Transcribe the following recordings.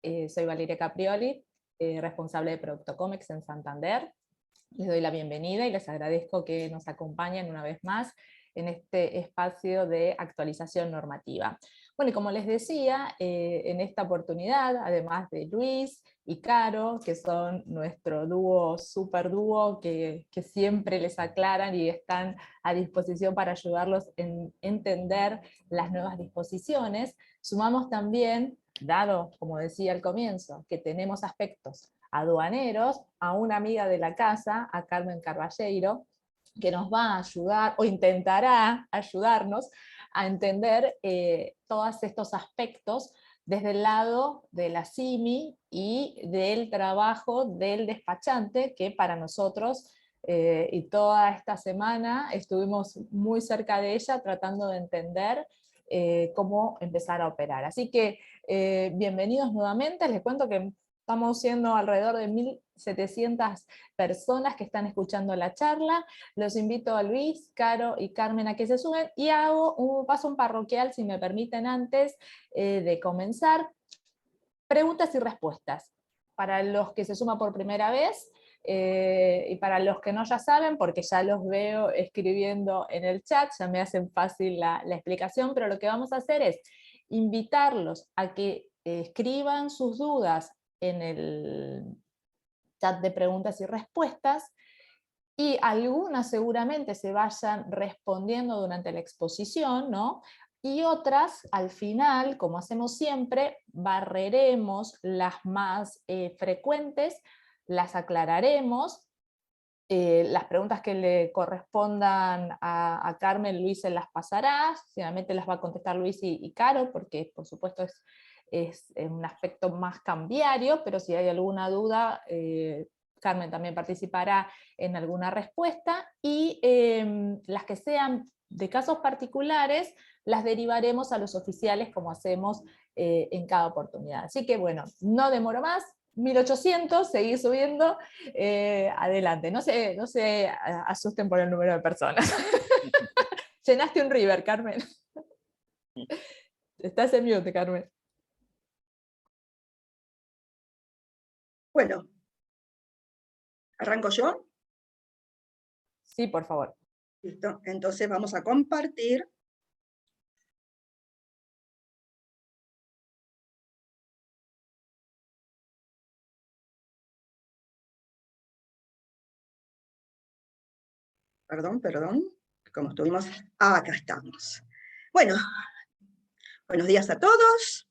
Soy Valeria Caprioli, responsable de Producto Comex en Santander. Les doy la bienvenida y les agradezco que nos acompañen una vez más en este espacio de actualización normativa. Bueno, y como les decía, en esta oportunidad, además de Luis y Caro, que son nuestro dúo, super dúo, que siempre les aclaran y están a disposición para ayudarlos en entender las nuevas disposiciones, sumamos también, dado, como decía al comienzo, que tenemos aspectos aduaneros, a una amiga de la casa, a Carmen Carballeiro, que nos va a ayudar, o intentará ayudarnos, a entender todos estos aspectos desde el lado de la CIMI y del trabajo del despachante, que para nosotros, y toda esta semana estuvimos muy cerca de ella tratando de entender cómo empezar a operar. Así que bienvenidos nuevamente, les cuento que estamos siendo alrededor de 1.700 personas que están escuchando la charla. Los invito a Luis, Caro y Carmen a que se sumen, y paso un parroquial, si me permiten, antes de comenzar. Preguntas y respuestas. Para los que se suman por primera vez, y para los que no ya saben, porque ya los veo escribiendo en el chat, ya me hacen fácil la explicación, pero lo que vamos a hacer es invitarlos a que escriban sus dudas en el chat de preguntas y respuestas, y algunas seguramente se vayan respondiendo durante la exposición, ¿no? Y otras, al final, como hacemos siempre, barreremos las más frecuentes, las aclararemos, las preguntas que le correspondan a Carmen, Luis se las pasará, finalmente las va a contestar Luis y Caro, porque por supuesto es un aspecto más cambiario, pero si hay alguna duda, Carmen también participará en alguna respuesta, y las que sean de casos particulares, las derivaremos a los oficiales como hacemos en cada oportunidad. Así que bueno, no demoro más, 1.800, seguí subiendo, adelante, no se asusten por el número de personas. Llenaste un river, Carmen. Estás en mute, Carmen. Bueno, ¿arranco yo? Sí, por favor. Listo, entonces vamos a compartir. Perdón, como estuvimos. Acá estamos. Bueno, buenos días a todos.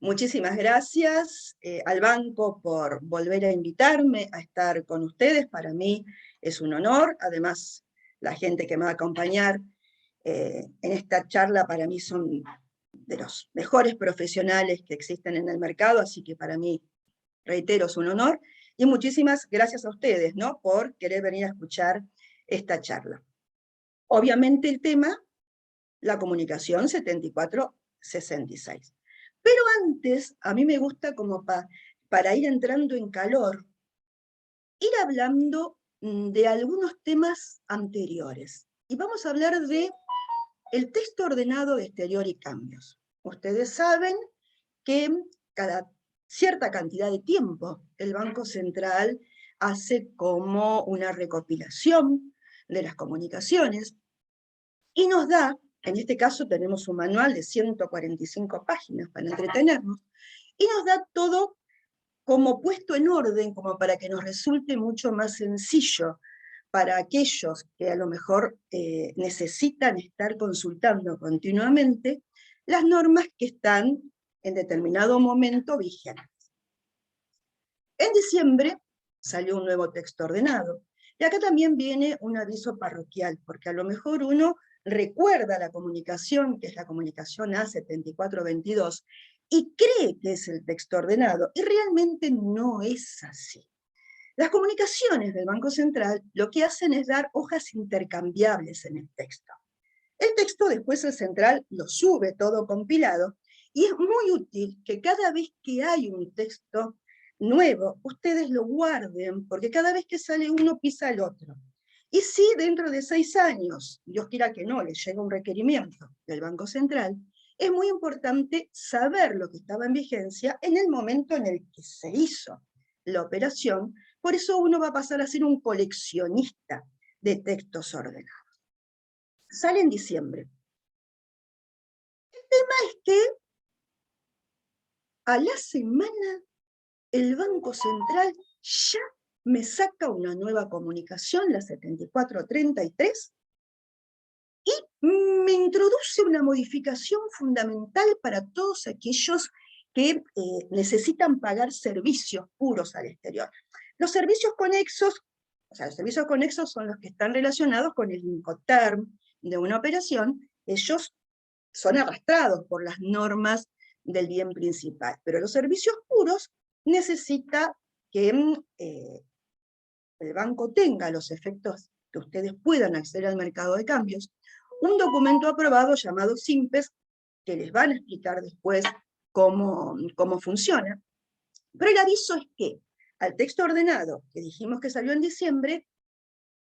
Muchísimas gracias al banco por volver a invitarme a estar con ustedes. Para mí es un honor. Además, la gente que me va a acompañar en esta charla para mí son de los mejores profesionales que existen en el mercado, así que para mí, reitero, es un honor. Y muchísimas gracias a ustedes, ¿no?, por querer venir a escuchar esta charla. Obviamente el tema, la comunicación 7466. Pero antes, a mí me gusta como para ir entrando en calor, ir hablando de algunos temas anteriores. Y vamos a hablar de el texto ordenado de exterior y cambios. Ustedes saben que cada cierta cantidad de tiempo el Banco Central hace como una recopilación de las comunicaciones y nos da, en este caso tenemos un manual de 145 páginas para entretenernos, y nos da todo como puesto en orden, como para que nos resulte mucho más sencillo para aquellos que a lo mejor necesitan estar consultando continuamente las normas que están en determinado momento vigentes. En diciembre salió un nuevo texto ordenado, y acá también viene un aviso parroquial, porque a lo mejor uno recuerda la comunicación, que es la comunicación A7422, y cree que es el texto ordenado, y realmente no es así. Las comunicaciones del Banco Central lo que hacen es dar hojas intercambiables en el texto. El texto después el central lo sube todo compilado, y es muy útil que cada vez que hay un texto nuevo, ustedes lo guarden, porque cada vez que sale uno pisa el otro. Y si dentro de 6 años, Dios quiera que no, les llega un requerimiento del Banco Central, es muy importante saber lo que estaba en vigencia en el momento en el que se hizo la operación. Por eso uno va a pasar a ser un coleccionista de textos ordenados. Sale en diciembre. El tema es que a la semana el Banco Central ya me saca una nueva comunicación, la 7433, y me introduce una modificación fundamental para todos aquellos que necesitan pagar servicios puros al exterior. Los servicios conexos, o sea, los servicios conexos son los que están relacionados con el Incoterm de una operación, ellos son arrastrados por las normas del bien principal, pero los servicios puros necesita que el banco tenga los efectos que ustedes puedan acceder al mercado de cambios, un documento aprobado llamado SIMPES, que les van a explicar después cómo funciona. Pero el aviso es que al texto ordenado, que dijimos que salió en diciembre,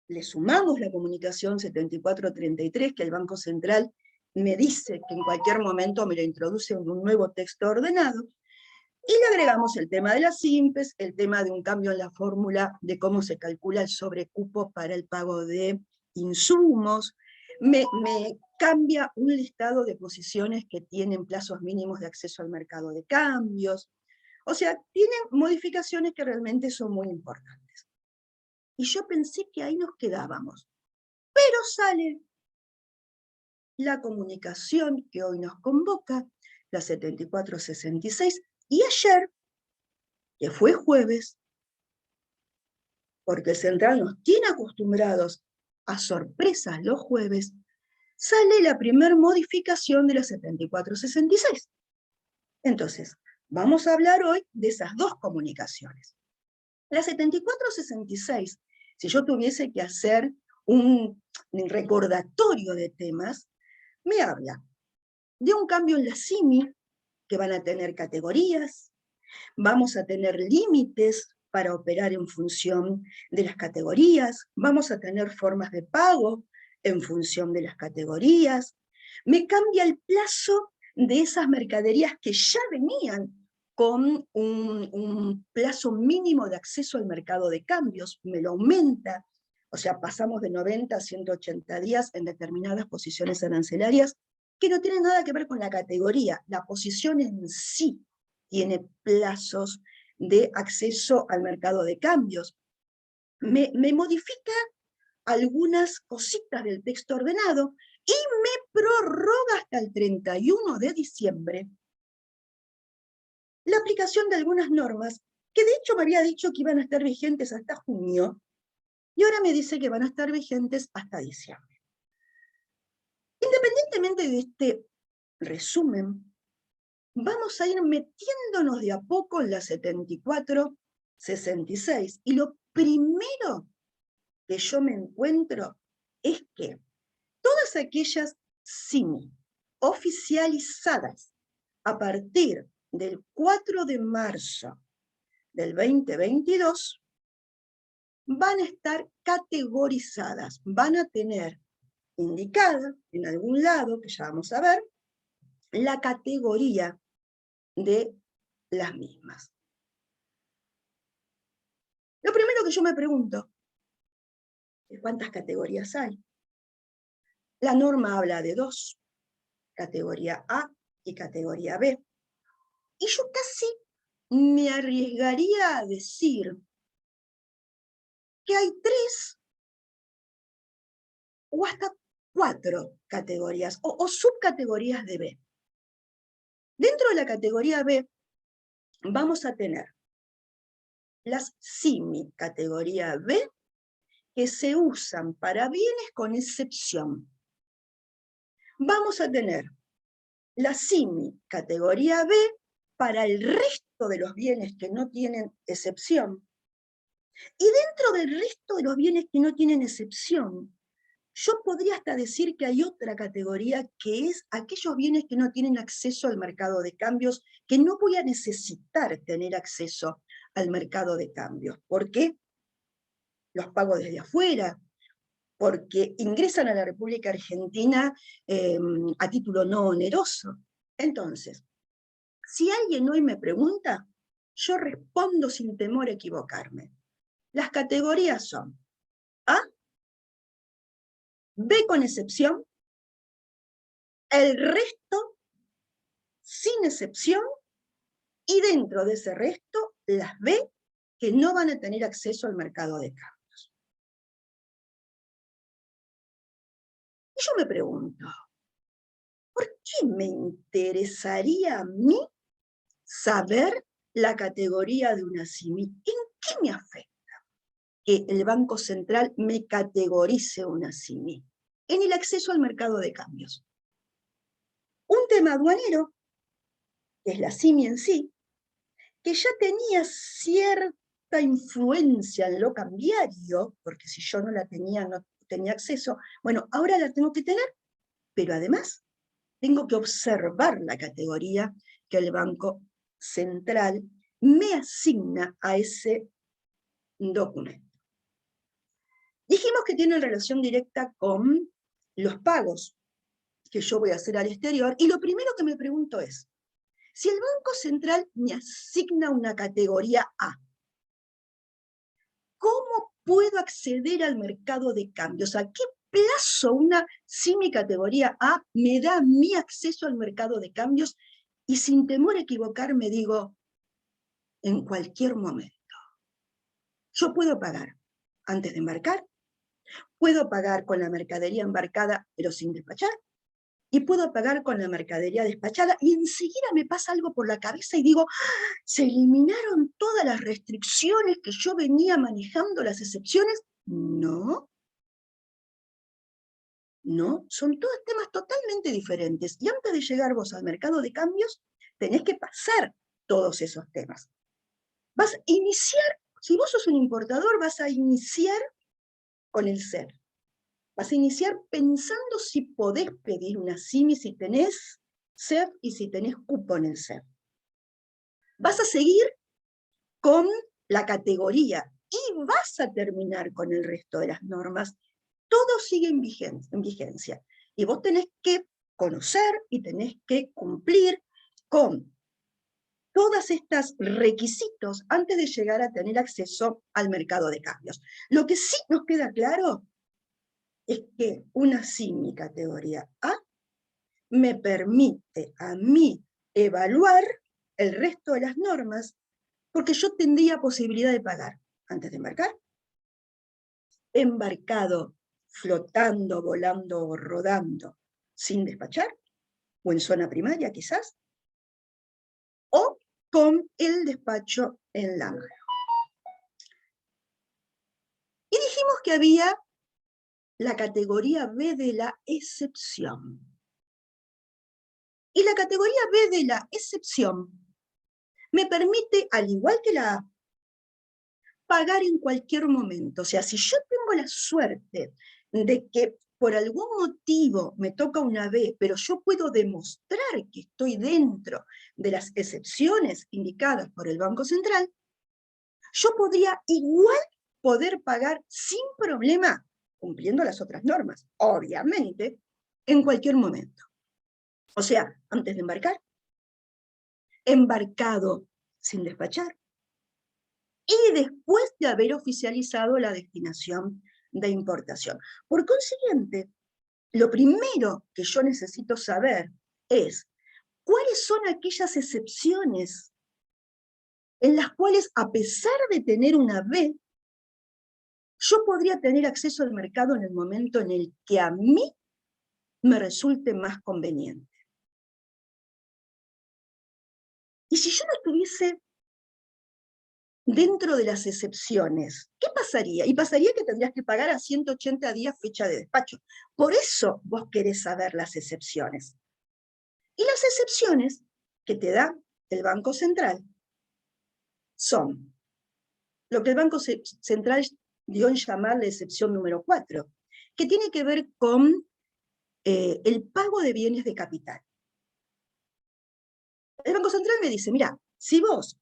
le sumamos la comunicación 7433, que el Banco Central me dice que en cualquier momento me lo introduce en un nuevo texto ordenado, y le agregamos el tema de las SIMPES, el tema de un cambio en la fórmula de cómo se calcula el sobrecupo para el pago de insumos, me cambia un listado de posiciones que tienen plazos mínimos de acceso al mercado de cambios. O sea, tienen modificaciones que realmente son muy importantes. Y yo pensé que ahí nos quedábamos. Pero sale la comunicación que hoy nos convoca, la 7466, y ayer, que fue jueves, porque el Central nos tiene acostumbrados a sorpresas los jueves, sale la primera modificación de la 7466. Entonces, vamos a hablar hoy de esas dos comunicaciones. La 7466, si yo tuviese que hacer un recordatorio de temas, me habla de un cambio en la CIMI, que van a tener categorías, vamos a tener límites para operar en función de las categorías, vamos a tener formas de pago en función de las categorías, me cambia el plazo de esas mercaderías que ya venían con un plazo mínimo de acceso al mercado de cambios, me lo aumenta, o sea, pasamos de 90 a 180 días en determinadas posiciones arancelarias, que no tienen nada que ver con la categoría, la posición en sí tiene plazos de acceso al mercado de cambios. Me modifica algunas cositas del texto ordenado y me prorroga hasta el 31 de diciembre la aplicación de algunas normas que de hecho me había dicho que iban a estar vigentes hasta junio, y ahora me dice que van a estar vigentes hasta diciembre. Independientemente de este resumen, vamos a ir metiéndonos de a poco en la 7466. Y lo primero que yo me encuentro es que todas aquellas CIMI oficializadas a partir del 4 de marzo del 2022 van a estar categorizadas, van a tener indicada en algún lado, que ya vamos a ver, la categoría de las mismas. Lo primero que yo me pregunto es cuántas categorías hay. La norma habla de 2, categoría A y categoría B. Y yo casi me arriesgaría a decir que hay 3 o hasta 4 categorías o subcategorías de B. Dentro de la categoría B vamos a tener las CIMI categoría B, que se usan para bienes con excepción. Vamos a tener la CIMI categoría B para el resto de los bienes que no tienen excepción. Y dentro del resto de los bienes que no tienen excepción, yo podría hasta decir que hay otra categoría que es aquellos bienes que no tienen acceso al mercado de cambios, que no voy a necesitar tener acceso al mercado de cambios. ¿Por qué? Los pago desde afuera, porque ingresan a la República Argentina a título no oneroso. Entonces, si alguien hoy me pregunta, yo respondo sin temor a equivocarme. Las categorías son A, B con excepción, el resto sin excepción, y dentro de ese resto, las B que no van a tener acceso al mercado de cambios. Y yo me pregunto, ¿por qué me interesaría a mí saber la categoría de una CIMI? ¿En qué me afecta que el Banco Central me categorice una CIMI? En el acceso al mercado de cambios. Un tema aduanero, que es la CIMI en sí, que ya tenía cierta influencia en lo cambiario, porque si yo no la tenía, no tenía acceso, bueno, ahora la tengo que tener, pero además tengo que observar la categoría que el Banco Central me asigna a ese documento. Dijimos que tiene relación directa con los pagos que yo voy a hacer al exterior, y lo primero que me pregunto es, si el Banco Central me asigna una categoría A, ¿cómo puedo acceder al mercado de cambios? ¿A qué plazo una CIMI categoría A me da mi acceso al mercado de cambios? Y sin temor a equivocarme digo, en cualquier momento. Yo puedo pagar antes de embarcar, puedo pagar con la mercadería embarcada pero sin despachar, y puedo pagar con la mercadería despachada, y enseguida me pasa algo por la cabeza y digo, ¡ah! ¿Se eliminaron todas las restricciones que yo venía manejando, las excepciones? No. No, son todos temas totalmente diferentes. Y antes de llegar vos al mercado de cambios, tenés que pasar todos esos temas. Vas a iniciar, si vos sos un importador, vas a iniciar con el CER. Vas a iniciar pensando si podés pedir una CIMI, si tenés CER y si tenés cupo en el CER. Vas a seguir con la categoría y vas a terminar con el resto de las normas. Todo sigue en vigencia. Y vos tenés que conocer y tenés que cumplir con todos estos requisitos antes de llegar a tener acceso al mercado de cambios. Lo que sí nos queda claro es que una CIMI categoría A me permite a mí evaluar el resto de las normas, porque yo tendría posibilidad de pagar antes de embarcar, embarcado, flotando, volando o rodando sin despachar, o en zona primaria quizás, o con el despacho en Lange. Y dijimos que había la categoría B de la excepción. Y la categoría B de la excepción me permite, al igual que la A, pagar en cualquier momento. O sea, si yo tengo la suerte de que por algún motivo me toca una B, pero yo puedo demostrar que estoy dentro de las excepciones indicadas por el Banco Central, yo podría igual poder pagar sin problema, cumpliendo las otras normas, obviamente, en cualquier momento. O sea, antes de embarcar, embarcado sin despachar, y después de haber oficializado la destinación de importación. Por consiguiente, lo primero que yo necesito saber es cuáles son aquellas excepciones en las cuales, a pesar de tener una B, yo podría tener acceso al mercado en el momento en el que a mí me resulte más conveniente. Y si yo no estuviese dentro de las excepciones, ¿qué pasaría? Y pasaría que tendrías que pagar a 180 días fecha de despacho. Por eso vos querés saber las excepciones. Y las excepciones que te da el Banco Central son lo que el Banco Central dio en llamar la excepción número 4, que tiene que ver con el pago de bienes de capital. El Banco Central me dice, mira, si vos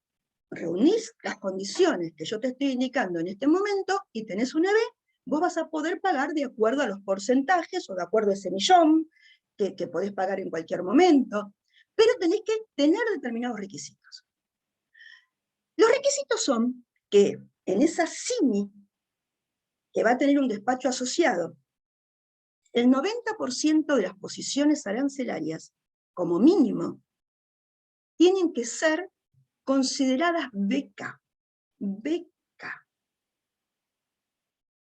reunís las condiciones que yo te estoy indicando en este momento y tenés una B, vos vas a poder pagar de acuerdo a los porcentajes o de acuerdo a ese millón que podés pagar en cualquier momento. pero tenés que tener determinados requisitos. Los requisitos son que en esa CIMI, que va a tener un despacho asociado, el 90% de las posiciones arancelarias, como mínimo, tienen que ser consideradas beca. Beca.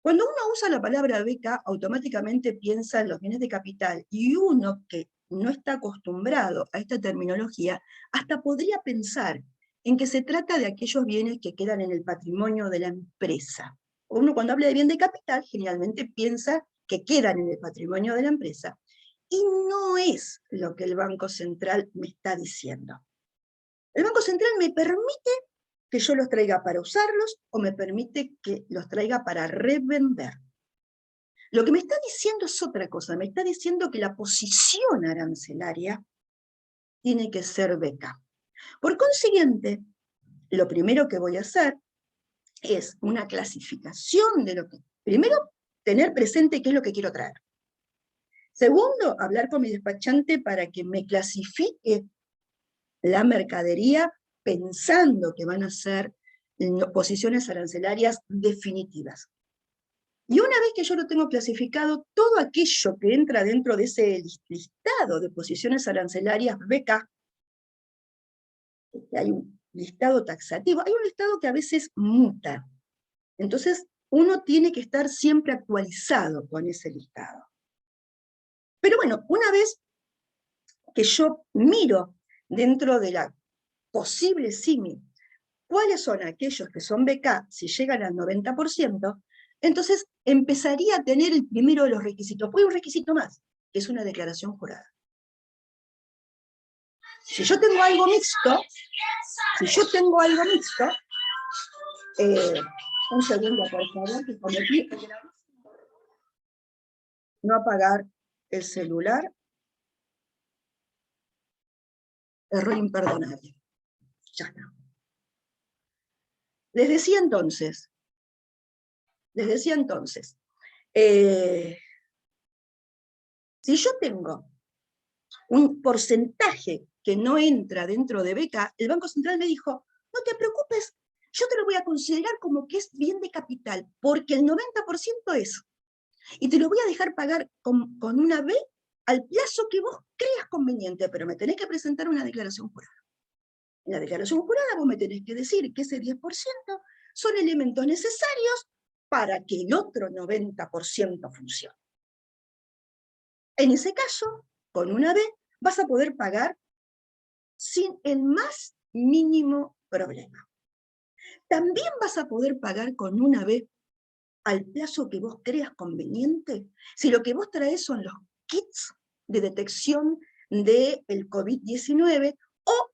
Cuando uno usa la palabra beca, automáticamente piensa en los bienes de capital, y uno que no está acostumbrado a esta terminología, hasta podría pensar en que se trata de aquellos bienes que quedan en el patrimonio de la empresa. Uno cuando habla de bien de capital, generalmente piensa que quedan en el patrimonio de la empresa, y no es lo que el Banco Central me está diciendo. El Banco Central me permite que yo los traiga para usarlos, o me permite que los traiga para revender. Lo que me está diciendo es otra cosa, me está diciendo que la posición arancelaria tiene que ser beca. Por consiguiente, lo primero que voy a hacer es una clasificación de lo que... Primero, tener presente qué es lo que quiero traer. Segundo, hablar con mi despachante para que me clasifique la mercadería pensando que van a ser posiciones arancelarias definitivas. Y una vez que yo lo tengo clasificado, todo aquello que entra dentro de ese listado de posiciones arancelarias beca, hay un listado taxativo, hay un listado que a veces muta. Entonces, uno tiene que estar siempre actualizado con ese listado. Pero bueno, una vez que yo miro dentro de la posible CIMI cuáles son aquellos que son BK, si llegan al 90%, entonces empezaría a tener el primero de los requisitos. Pues un requisito más, que es una declaración jurada. Si yo tengo algo mixto, un segundo por favor, que cometí no apagar el celular, error imperdonable. Ya está. Les decía entonces, si yo tengo un porcentaje que no entra dentro de beca, el Banco Central me dijo, no te preocupes, yo te lo voy a considerar como que es bien de capital, porque el 90% es, y te lo voy a dejar pagar con una B al plazo que vos creas conveniente, pero me tenés que presentar una declaración jurada. En la declaración jurada vos me tenés que decir que ese 10% son elementos necesarios para que el otro 90% funcione. En ese caso, con una B, vas a poder pagar sin el más mínimo problema. También vas a poder pagar con una B al plazo que vos creas conveniente, si lo que vos traes son los kits de detección del COVID-19, o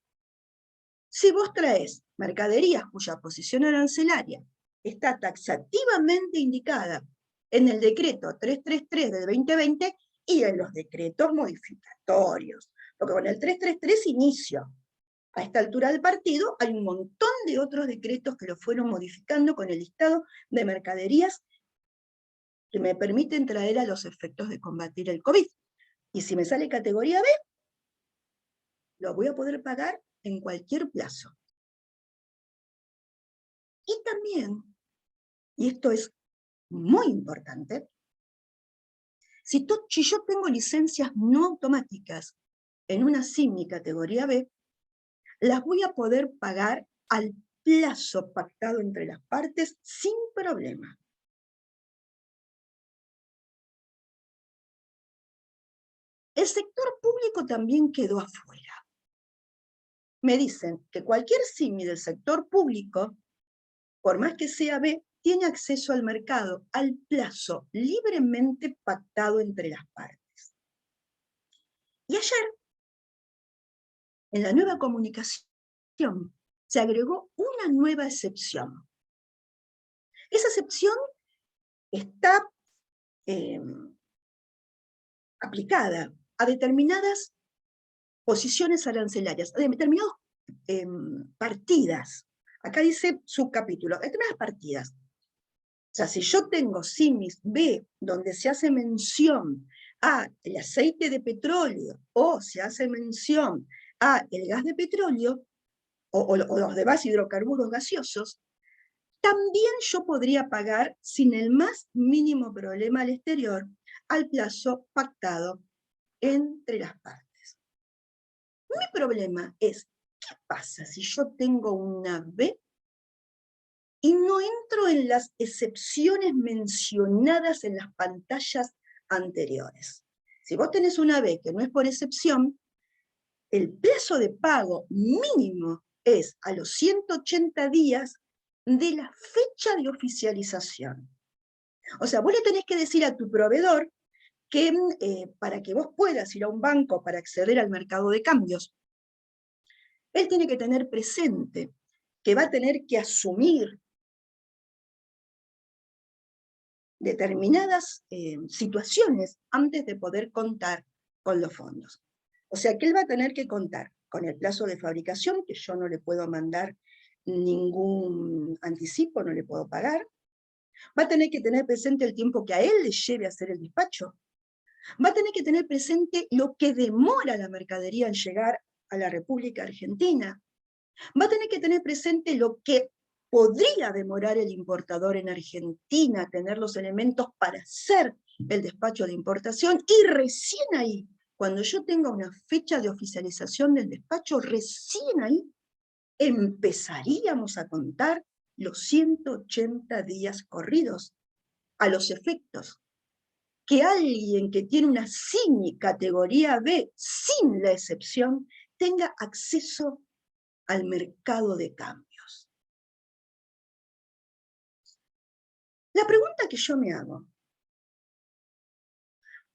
si vos traes mercaderías cuya posición arancelaria está taxativamente indicada en el decreto 333 del 2020 y en los decretos modificatorios. Porque con el 333 inicio. A esta altura del partido hay un montón de otros decretos que lo fueron modificando con el listado de mercaderías que me permiten traer a los efectos de combatir el COVID. Y si me sale categoría B, lo voy a poder pagar en cualquier plazo. Y también, y esto es muy importante, si yo tengo licencias no automáticas en una CIMI categoría B, las voy a poder pagar al plazo pactado entre las partes sin problema. El sector público también quedó afuera. Me dicen que cualquier CIMI del sector público, por más que sea B, tiene acceso al mercado al plazo libremente pactado entre las partes. Y ayer, en la nueva comunicación, se agregó una nueva excepción. Esa excepción está aplicada a determinadas posiciones arancelarias, a determinadas partidas. Acá dice subcapítulo, determinadas partidas. O sea, si yo tengo CIMIS B, donde se hace mención al aceite de petróleo, o se hace mención a el gas de petróleo o los demás hidrocarburos gaseosos, también yo podría pagar sin el más mínimo problema al exterior al plazo pactado entre las partes. Mi problema es, ¿qué pasa si yo tengo una B y no entro en las excepciones mencionadas en las pantallas anteriores? Si vos tenés una B que no es por excepción, el plazo de pago mínimo es a los 180 días de la fecha de oficialización. O sea, vos le tenés que decir a tu proveedor que para que vos puedas ir a un banco para acceder al mercado de cambios, él tiene que tener presente que va a tener que asumir determinadas situaciones antes de poder contar con los fondos. O sea que él va a tener que contar con el plazo de fabricación, que yo no le puedo mandar ningún anticipo, no le puedo pagar. Va a tener que tener presente el tiempo que a él le lleve a hacer el despacho. Va a tener que tener presente lo que demora la mercadería en llegar a la República Argentina. Va a tener que tener presente lo que podría demorar el importador en Argentina, tener los elementos para hacer el despacho de importación, y recién ahí, cuando yo tenga una fecha de oficialización del despacho, recién ahí empezaríamos a contar los 180 días corridos, a los efectos que alguien que tiene una SINI categoría B, sin la excepción, tenga acceso al mercado de cambios. La pregunta que yo me hago,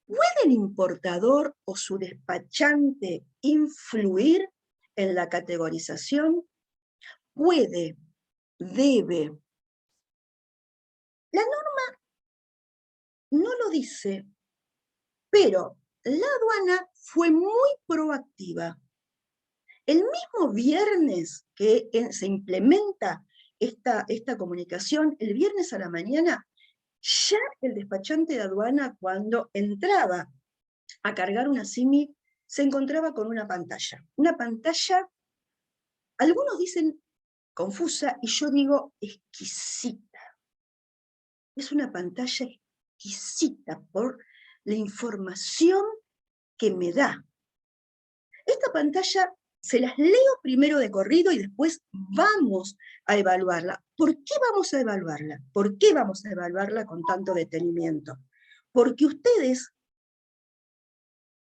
¿puede el importador o su despachante influir en la categorización? Puede, debe. La norma no lo dice, pero la aduana fue muy proactiva. El mismo viernes que se implementa esta comunicación, el viernes a la mañana, ya el despachante de aduana, cuando entraba a cargar una SIMI, se encontraba con una pantalla. Una pantalla, algunos dicen confusa, y yo digo exquisita. Es una pantalla exquisita por la información que me da. Esta pantalla se las leo primero de corrido y después vamos a evaluarla. ¿Por qué vamos a evaluarla? ¿Por qué vamos a evaluarla con tanto detenimiento? Porque ustedes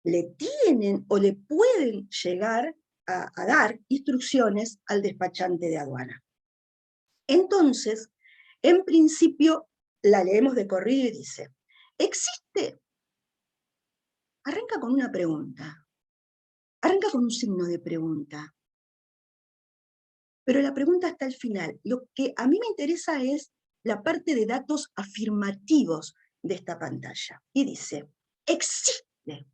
le tienen o le pueden llegar a dar instrucciones al despachante de aduana. Entonces, en principio, la leemos de corrido y dice, ¿existe? Arranca con una pregunta. Arranca con un signo de pregunta. Pero la pregunta está al final. Lo que a mí me interesa es la parte de datos afirmativos de esta pantalla. Y dice, ¿existe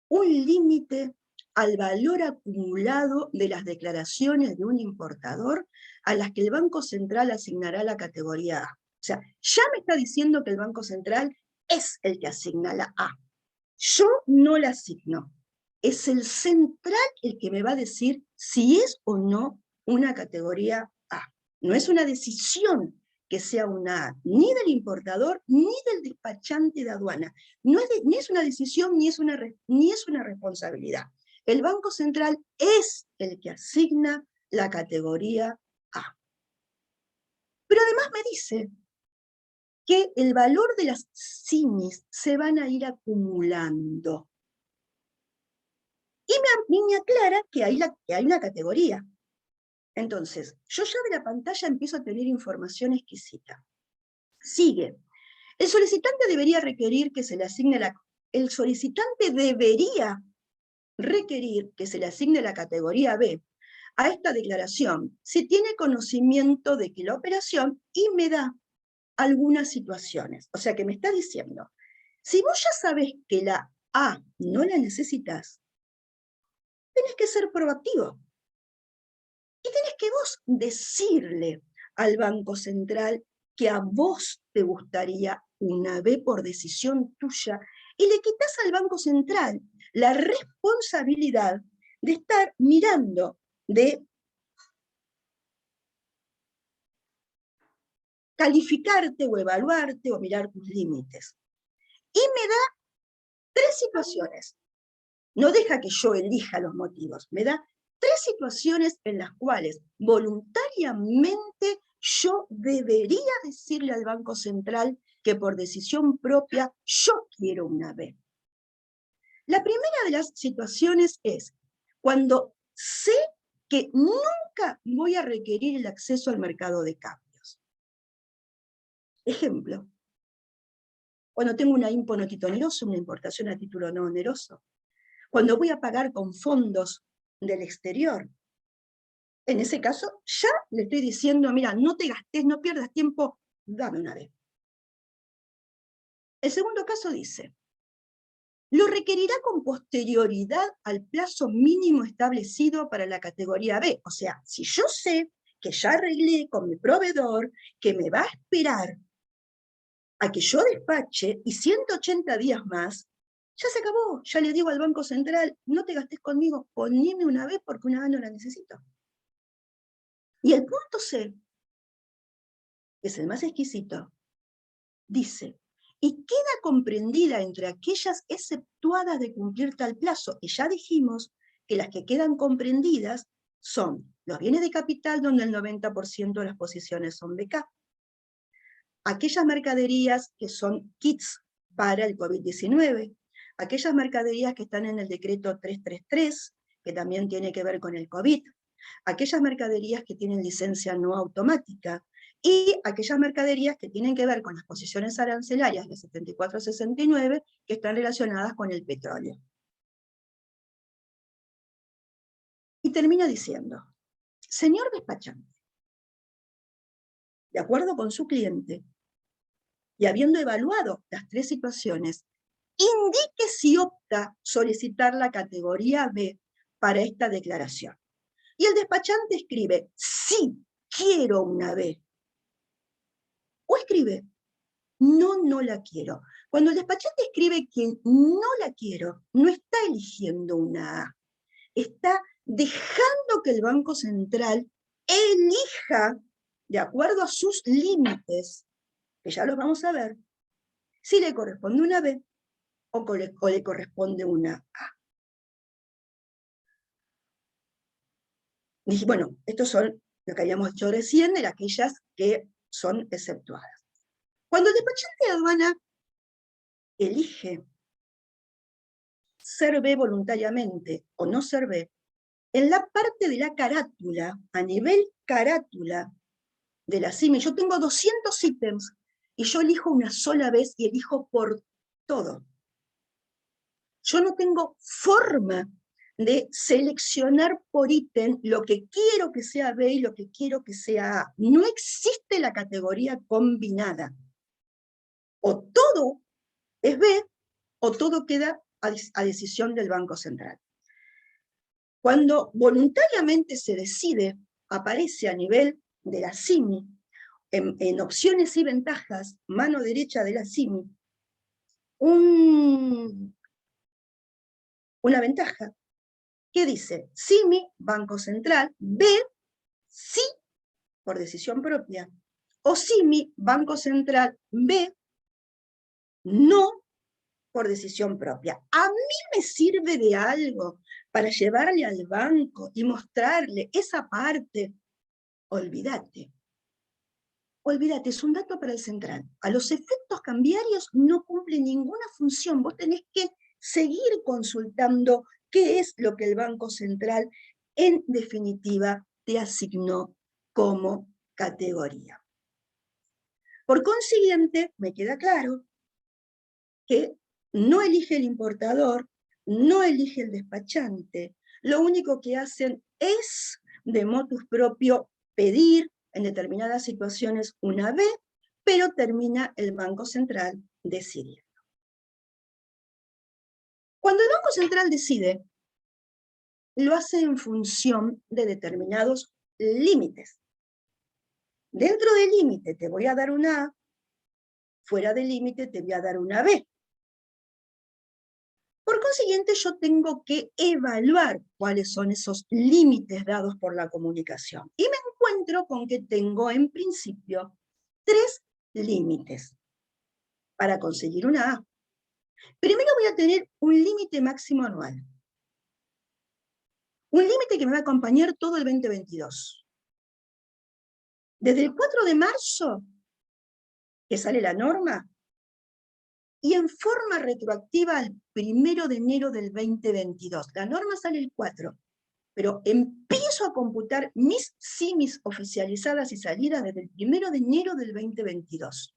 un límite al valor acumulado de las declaraciones de un importador a las que el Banco Central asignará la categoría A? O sea, ya me está diciendo que el Banco Central es el que asigna la A. Yo no la asigno. Es el central el que me va a decir si es o no una categoría A. No es una decisión que sea una A, ni del importador, ni del despachante de aduana. No es ni es una decisión, ni es una responsabilidad. El Banco Central es el que asigna la categoría A. Pero además me dice que el valor de las SIMIs se van a ir acumulando. Y me aclara que hay una categoría. Entonces, yo ya de la pantalla empiezo a tener información exquisita. Sigue. El solicitante debería requerir que se le asigne el solicitante debería requerir que se le asigne la categoría B a esta declaración si tiene conocimiento de que la operación, y me da algunas situaciones. O sea que me está diciendo, si vos ya sabés que la A no la necesitas, tenés que ser proactivo. Y tenés que vos decirle al Banco Central que a vos te gustaría una B por decisión tuya, y le quitas al Banco Central la responsabilidad de estar mirando, de calificarte o evaluarte o mirar tus límites. Y me da 3 situaciones. No deja que yo elija los motivos, me da 3 situaciones en las cuales voluntariamente yo debería decirle al Banco Central que por decisión propia yo quiero una B. La primera de las situaciones es cuando sé que nunca voy a requerir el acceso al mercado de cambios. Ejemplo, cuando tengo una impo no título oneroso, una importación a título no oneroso, cuando voy a pagar con fondos del exterior. En ese caso, ya le estoy diciendo, mira, no te gastes, no pierdas tiempo, dame una vez. El segundo caso dice, lo requerirá con posterioridad al plazo mínimo establecido para la categoría B. O sea, si yo sé que ya arreglé con mi proveedor, que me va a esperar a que yo despache y 180 días más, ya se acabó. Ya le digo al Banco Central, no te gastes conmigo, poneme una vez porque una vez no la necesito. Y el punto C, que es el más exquisito, dice, y queda comprendida entre aquellas exceptuadas de cumplir tal plazo. Y ya dijimos que las que quedan comprendidas son los bienes de capital donde el 90% de las posiciones son BK, aquellas mercaderías que son kits para el COVID-19, aquellas mercaderías que están en el decreto 333, que también tiene que ver con el COVID, aquellas mercaderías que tienen licencia no automática, y aquellas mercaderías que tienen que ver con las posiciones arancelarias de 74 a 69, que están relacionadas con el petróleo. Y termina diciendo, señor despachante, de acuerdo con su cliente, y habiendo evaluado las 3 situaciones, indique si opta solicitar la categoría B para esta declaración. Y el despachante escribe, sí, quiero una B. O escribe, no, no la quiero. Cuando el despachante escribe que no la quiero, no está eligiendo una A. Está dejando que el Banco Central elija, de acuerdo a sus límites, que ya los vamos a ver, si le corresponde una B o le corresponde una A. Dije, bueno, estos son lo que habíamos dicho recién, de aquellas que son exceptuadas. Cuando el despachante de aduana elige ser B voluntariamente o no ser B, en la parte de la carátula, a nivel carátula de la CIMI, yo tengo 200 ítems y yo elijo una sola vez y elijo por todo. Yo no tengo forma de seleccionar por ítem lo que quiero que sea B y lo que quiero que sea A. No existe la categoría combinada. O todo es B o todo queda a decisión del Banco Central. Cuando voluntariamente se decide, aparece a nivel de la CIMI, en opciones y ventajas, mano derecha de la CIMI, una ventaja que dice CIMI, Banco Central, B, sí, por decisión propia, o CIMI, Banco Central, B, no, por decisión propia. A mí me sirve de algo para llevarle al banco y mostrarle esa parte. Olvídate. Olvídate, es un dato para el central. A los efectos cambiarios no cumple ninguna función. Vos tenés que seguir consultando qué es lo que el Banco Central, en definitiva, te asignó como categoría. Por consiguiente, me queda claro que no elige el importador, no elige el despachante, lo único que hacen es, de motus propio, pedir en determinadas situaciones una B, pero termina el Banco Central decidiendo. Cuando el Banco Central decide, lo hace en función de determinados límites. Dentro del límite te voy a dar una A, fuera del límite te voy a dar una B. Por consiguiente, yo tengo que evaluar cuáles son esos límites dados por la comunicación. Y me encuentro con que tengo, en principio, 3 límites para conseguir una A. Primero voy a tener un límite máximo anual. Un límite que me va a acompañar todo el 2022. Desde el 4 de marzo, que sale la norma, y en forma retroactiva al 1 de enero del 2022. La norma sale el 4, pero empiezo a computar mis simis oficializadas y salidas desde el 1 de enero del 2022.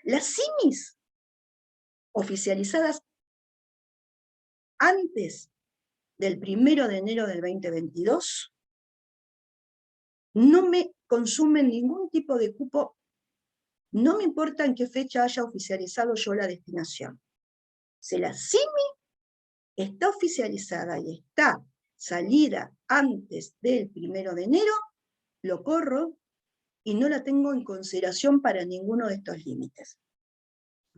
Las simis oficializadas antes del 1 de enero del 2022 no me consumen ningún tipo de cupo. No me importa en qué fecha haya oficializado yo la destinación. Si la SIMI está oficializada y está salida antes del 1 de enero, lo corro y no la tengo en consideración para ninguno de estos límites.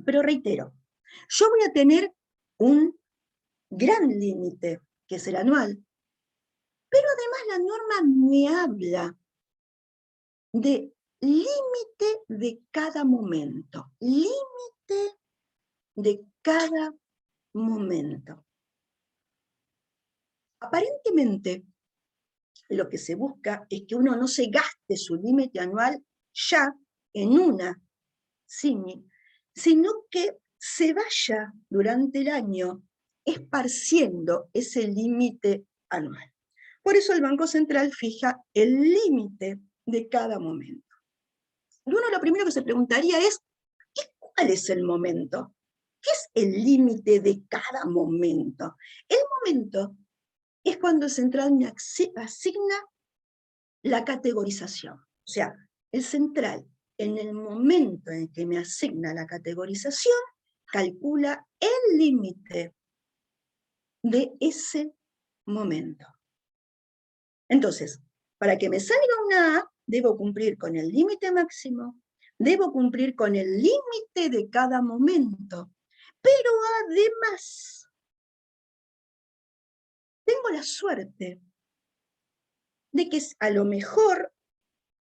Pero reitero, yo voy a tener un gran límite, que es el anual, pero además la norma me habla de límite de cada momento, límite de cada momento. Aparentemente, lo que se busca es que uno no se gaste su límite anual ya en una SIMI, sino que se vaya durante el año esparciendo ese límite anual. Por eso el Banco Central fija el límite de cada momento. Y uno lo primero que se preguntaría es, ¿y cuál es el momento? ¿Qué es el límite de cada momento? El momento es cuando el central me asigna la categorización. O sea, el central, en el momento en que me asigna la categorización, calcula el límite de ese momento. Entonces, para que me salga una A, debo cumplir con el límite máximo, debo cumplir con el límite de cada momento, pero además tengo la suerte de que a lo mejor,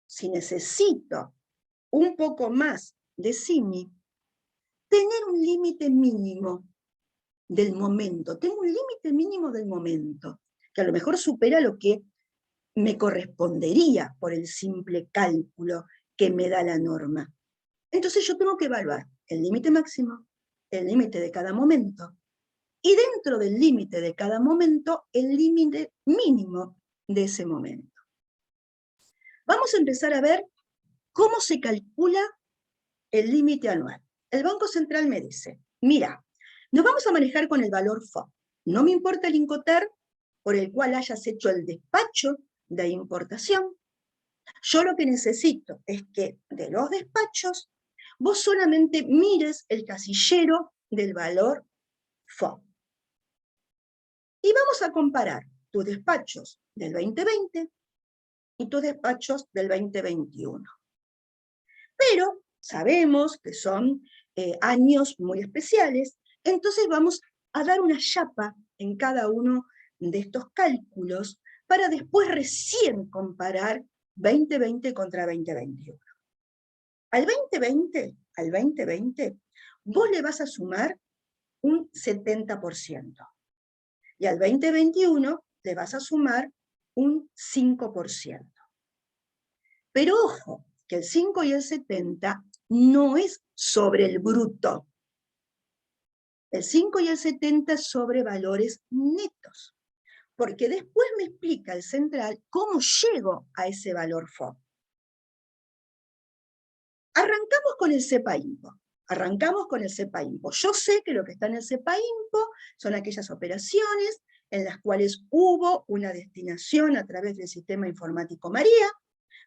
si necesito un poco más de SIMI, tener un límite mínimo del momento. Tengo un límite mínimo del momento, que a lo mejor supera lo que me correspondería por el simple cálculo que me da la norma. Entonces yo tengo que evaluar el límite máximo, el límite de cada momento, y dentro del límite de cada momento, el límite mínimo de ese momento. Vamos a empezar a ver cómo se calcula el límite anual. El Banco Central me dice, mira, nos vamos a manejar con el valor FOB. No me importa el Incoterm por el cual hayas hecho el despacho de importación. Yo lo que necesito es que de los despachos vos solamente mires el casillero del valor FOB. Y vamos a comparar tus despachos del 2020 y tus despachos del 2021. Pero sabemos que son años muy especiales, entonces vamos a dar una chapa en cada uno de estos cálculos para después recién comparar 2020 contra 2021. Al 2020, vos le vas a sumar un 70%. Y al 2021 le vas a sumar un 5%. Pero ojo, que el 5 y el 70 no es sobre el bruto. El 5 y el 70 es sobre valores netos. Porque después me explica el central cómo llego a ese valor FOB. Arrancamos con el CEPA-IMPO. Yo sé que lo que está en el CEPA-IMPO son aquellas operaciones en las cuales hubo una destinación a través del sistema informático María,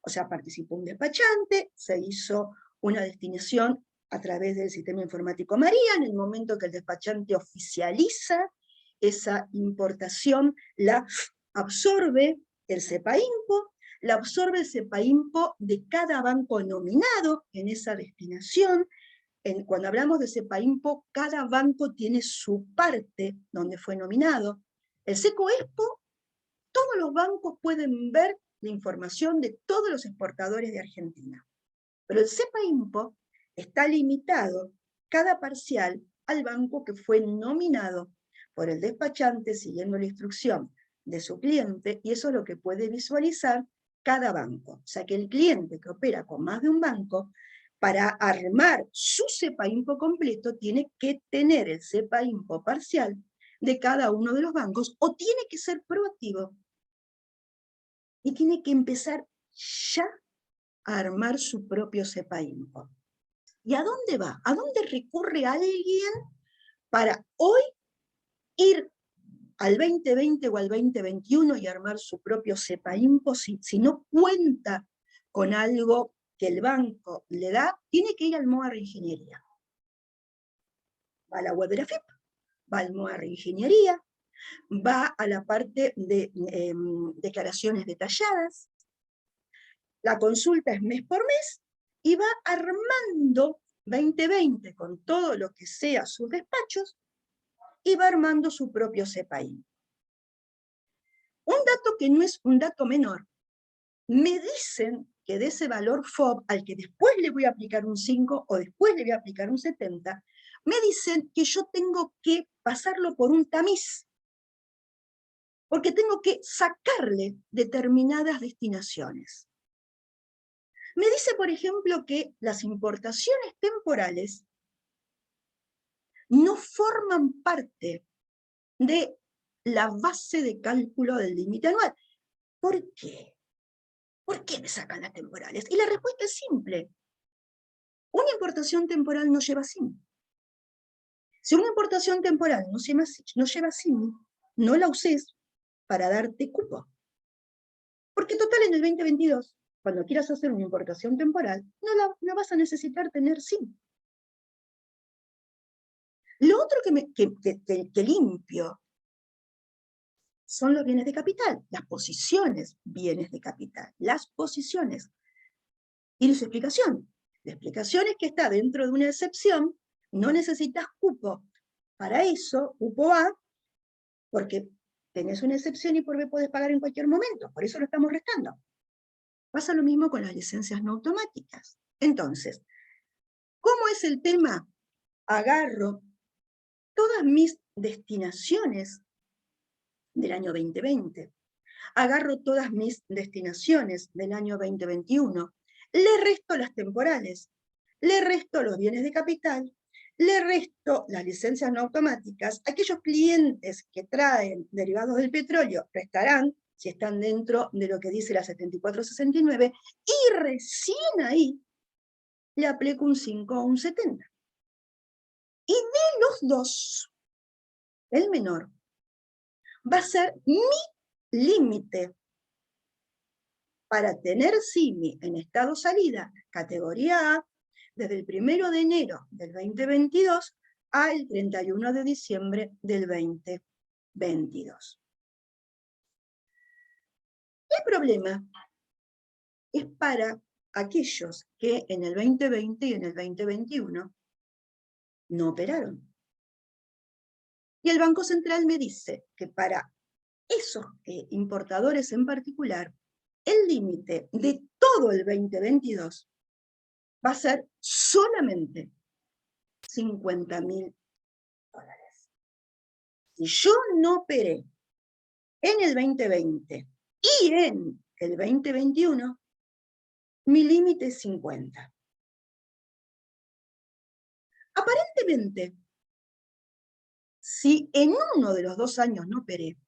o sea, participó un despachante, se hizo una destinación a través del sistema informático María, en el momento que el despachante oficializa esa importación, la absorbe el CEPA-IMPO, la absorbe el CEPA-IMPO de cada banco nominado en esa destinación, cuando hablamos de CEPAINPO, cada banco tiene su parte donde fue nominado. El SECOEXPO, todos los bancos pueden ver la información de todos los exportadores de Argentina. Pero el CEPAINPO está limitado, cada parcial, al banco que fue nominado por el despachante siguiendo la instrucción de su cliente, y eso es lo que puede visualizar cada banco. O sea que el cliente que opera con más de un banco, para armar su CEPAINPO completo, tiene que tener el CEPAINPO parcial de cada uno de los bancos, o tiene que ser proactivo, y tiene que empezar ya a armar su propio CEPAINPO. ¿Y a dónde va? ¿A dónde recurre alguien para hoy ir al 2020 o al 2021 y armar su propio CEPAINPO si no cuenta con algo que el banco le da? Tiene que ir al MOA Reingeniería. Va a la web de la FIP, va al MOA Reingeniería, va a la parte de declaraciones detalladas, la consulta es mes por mes, y va armando 2020 con todo lo que sea sus despachos, y va armando su propio CEPAINPO. Un dato que no es un dato menor, me dicen que de ese valor FOB, al que después le voy a aplicar un 5 o después le voy a aplicar un 70, me dicen que yo tengo que pasarlo por un tamiz, porque tengo que sacarle determinadas destinaciones. Me dice, por ejemplo, que las importaciones temporales no forman parte de la base de cálculo del límite anual. ¿Por qué? ¿Por qué me sacan las temporales? Y la respuesta es simple. Una importación temporal no lleva SIM. Si una importación temporal no lleva SIM, no la uses para darte cupo. Porque total en el 2022, cuando quieras hacer una importación temporal, no vas a necesitar tener SIM. Lo otro que limpio son los bienes de capital, las posiciones bienes de capital, las posiciones. Y su explicación. La explicación es que está dentro de una excepción, no necesitas cupo. Para eso, cupo A, porque tenés una excepción y por B podés pagar en cualquier momento, por eso lo estamos restando. Pasa lo mismo con las licencias no automáticas. Entonces, ¿cómo es el tema? Agarro todas mis destinaciones del año 2020, agarro todas mis destinaciones del año 2021, le resto las temporales, le resto los bienes de capital, le resto las licencias no automáticas. Aquellos clientes que traen derivados del petróleo restarán, si están dentro de lo que dice la 7469, y recién ahí le aplico un 5 o un 70. Y de los dos, el menor va a ser mi límite para tener SIMI en estado salida, categoría A, desde el 1 de enero del 2022 al 31 de diciembre del 2022. El problema es para aquellos que en el 2020 y en el 2021 no operaron. Y el Banco Central me dice que para esos importadores en particular, el límite de todo el 2022 va a ser solamente $50.000. Si yo no operé en el 2020 y en el 2021, mi límite es 50. Aparentemente, si en uno de los 2 años no operé,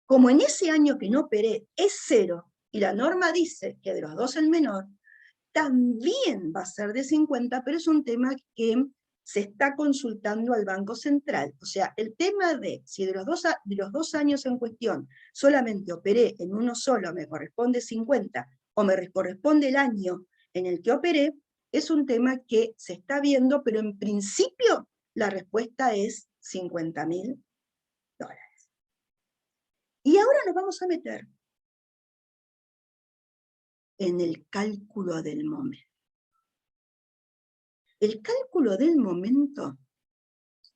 como en ese año que no operé es 0, y la norma dice que de los 2 el menor, también va a ser de 50, pero es un tema que se está consultando al Banco Central. O sea, el tema de si de los dos años en cuestión solamente operé en uno solo, me corresponde 50, o me corresponde el año en el que operé, es un tema que se está viendo, pero en principio la respuesta es $50.000. Y ahora nos vamos a meter en el cálculo del momento. el cálculo del momento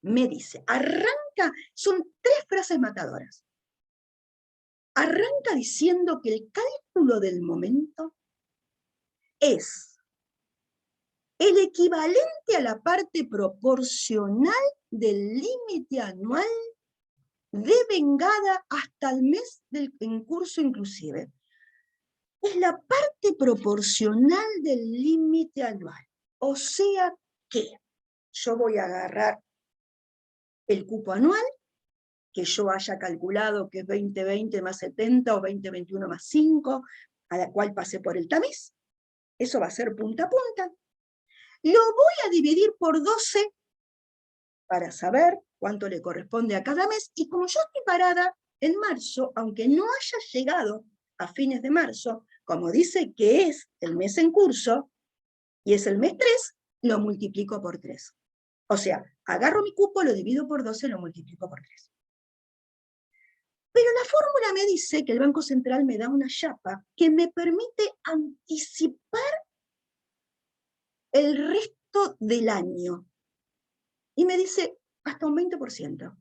me dice, arranca, son 3 frases matadoras. Arranca diciendo que el cálculo del momento es el equivalente a la parte proporcional del límite anual devengada hasta el mes en curso inclusive. Es la parte proporcional del límite anual. O sea que yo voy a agarrar el cupo anual, que yo haya calculado que es 2020 más 70 o 2021 más 5, a la cual pasé por el tamiz. Eso va a ser punta a punta. Lo voy a dividir por 12 para saber cuánto le corresponde a cada mes, y como yo estoy parada en marzo, aunque no haya llegado a fines de marzo, como dice que es el mes en curso, y es el mes 3, lo multiplico por 3. O sea, agarro mi cupo, lo divido por 12, lo multiplico por 3. Pero la fórmula me dice que el Banco Central me da una chapa que me permite anticipar el resto del año. Y me dice hasta un 20%.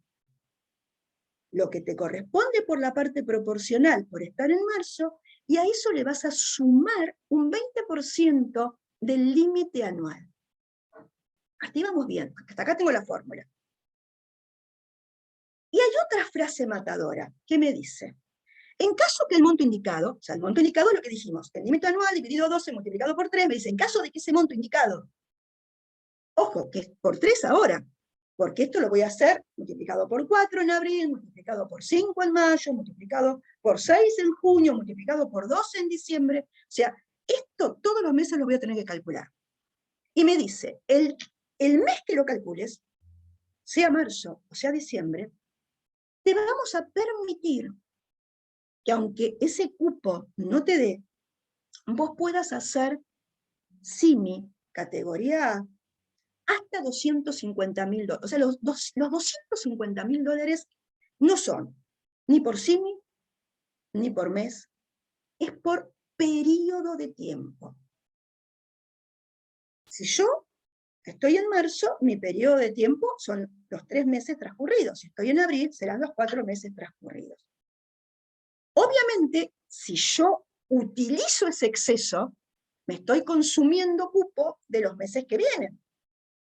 Lo que te corresponde por la parte proporcional por estar en marzo, y a eso le vas a sumar un 20% del límite anual. Hasta ahí vamos bien, hasta acá tengo la fórmula. Y hay otra frase matadora que me dice, en caso que el monto indicado, o sea, el monto indicado es lo que dijimos, el límite anual dividido 12 multiplicado por 3, me dice, en caso de que ese monto indicado, ojo, que es por 3 ahora, porque esto lo voy a hacer multiplicado por 4 en abril, multiplicado por 5 en mayo, multiplicado por 6 en junio, multiplicado por 12 en diciembre, o sea, esto todos los meses lo voy a tener que calcular. Y me dice, el mes que lo calcules, sea marzo o sea diciembre, te vamos a permitir que aunque ese cupo no te dé, vos puedas hacer CIMI, categoría A, hasta $250.000. O sea, los $250.000 no son ni por CIMI, ni por mes, es por periodo de tiempo. Si yo estoy en marzo, mi periodo de tiempo son los 3 meses transcurridos. Si estoy en abril, serán los 4 meses transcurridos. Obviamente, si yo utilizo ese exceso, me estoy consumiendo cupo de los meses que vienen.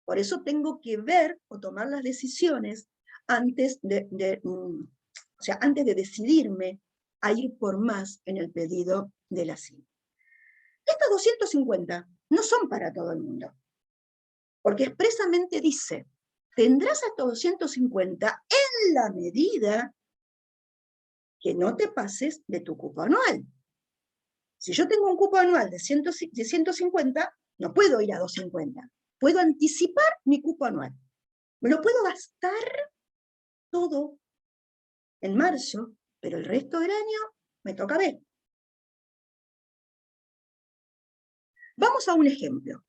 Por eso tengo que ver o tomar las decisiones antes antes de decidirme a ir por más en el pedido de la CIM. Estos 250 no son para todo el mundo, porque expresamente dice, tendrás hasta 250 en la medida que no te pases de tu cupo anual. Si yo tengo un cupo anual de 150, no puedo ir a 250. Puedo anticipar mi cupo anual. Me lo puedo gastar todo en marzo, pero el resto del año me toca ver. Vamos a un ejemplo.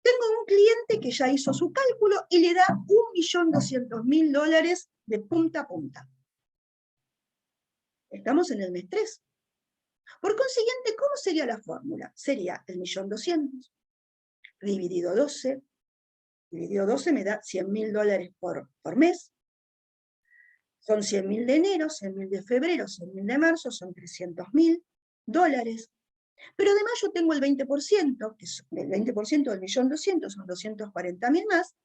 Tengo un cliente que ya hizo su cálculo y le da $1.200.000 de punta a punta. Estamos en el mes 3. Por consiguiente, ¿cómo sería la fórmula? Sería el 1.200.000 dividido 12. Dividido 12 me da $100.000 por mes. Son 100.000 de enero, 100.000 de febrero, 100.000 de marzo, son $300.000. Pero además yo tengo el 20%, que es el 20% del 1.200.000, son 240.000 más.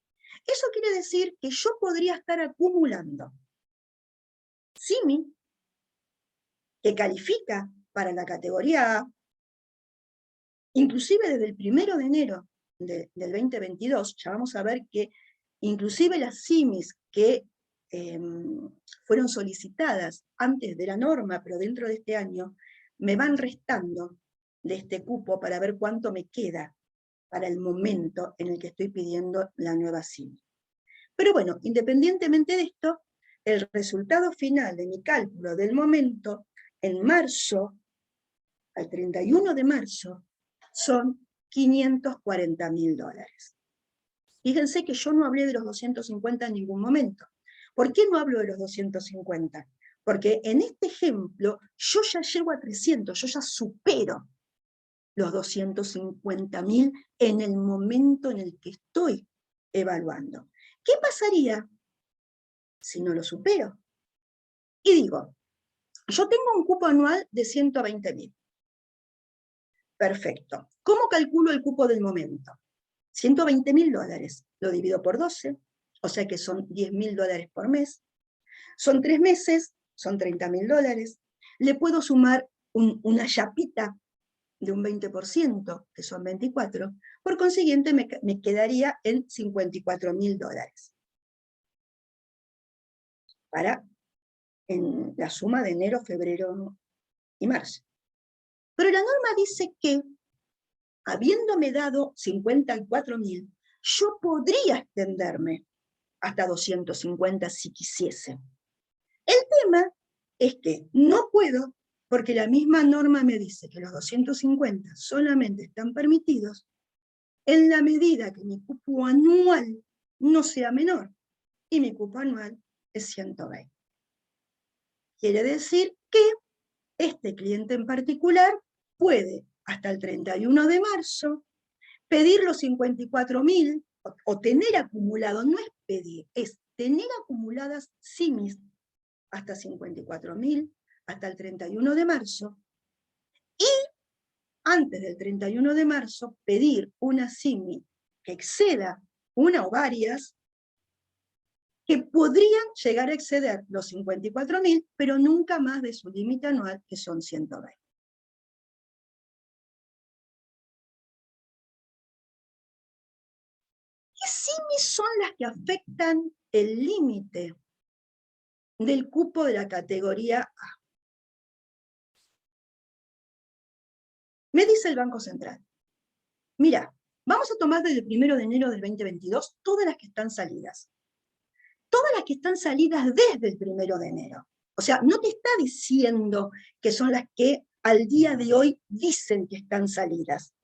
Eso quiere decir que yo podría estar acumulando CIMI, que califica para la categoría A, inclusive desde el 1 de enero del 2022, ya vamos a ver que inclusive las CIMIs que fueron solicitadas antes de la norma, pero dentro de este año, me van restando de este cupo para ver cuánto me queda para el momento en el que estoy pidiendo la nueva CIMI. Pero bueno, independientemente de esto, el resultado final de mi cálculo del momento, en marzo, al 31 de marzo, son $540.000. Fíjense que yo no hablé de los 250 en ningún momento. ¿Por qué no hablo de los 250? Porque en este ejemplo yo ya llego a 300, yo ya supero los 250.000 en el momento en el que estoy evaluando. ¿Qué pasaría si no lo supero? Y digo, yo tengo un cupo anual de 120.000. Perfecto. ¿Cómo calculo el cupo del momento? $120.000, lo divido por 12, o sea que son $10.000 por mes. Son 3 meses, son $30.000. Le puedo sumar una chapita de un 20%, que son 24, por consiguiente me quedaría en $54.000. Para en la suma de enero, febrero y marzo. Pero la norma dice que, habiéndome dado 54.000, yo podría extenderme hasta 250 si quisiese. El tema es que no puedo, porque la misma norma me dice que los 250 solamente están permitidos en la medida que mi cupo anual no sea menor, y mi cupo anual es 120. Quiere decir que este cliente en particular puede, hasta el 31 de marzo, pedir los 54.000, o tener acumulado, no es pedir, es tener acumuladas simis hasta 54.000, hasta el 31 de marzo, y antes del 31 de marzo pedir una simi que exceda una o varias, que podrían llegar a exceder los 54.000, pero nunca más de su límite anual, que son 120. ¿Qué simis son las que afectan el límite del cupo de la categoría A? Me dice el Banco Central, mira, vamos a tomar desde el 1 de enero del 2022 todas las que están salidas. Todas las que están salidas desde el 1 de enero. O sea, no te está diciendo que son las que al día de hoy dicen que están salidas.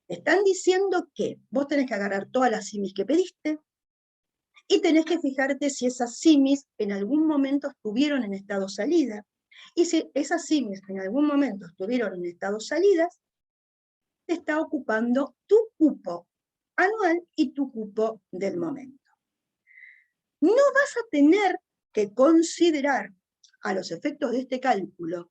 Te están diciendo que vos tenés que agarrar todas las simis que pediste y tenés que fijarte si esas simis en algún momento estuvieron en estado salida. Y si esas simis en algún momento estuvieron en estado salidas, te está ocupando tu cupo anual y tu cupo del momento. No vas a tener que considerar, a los efectos de este cálculo,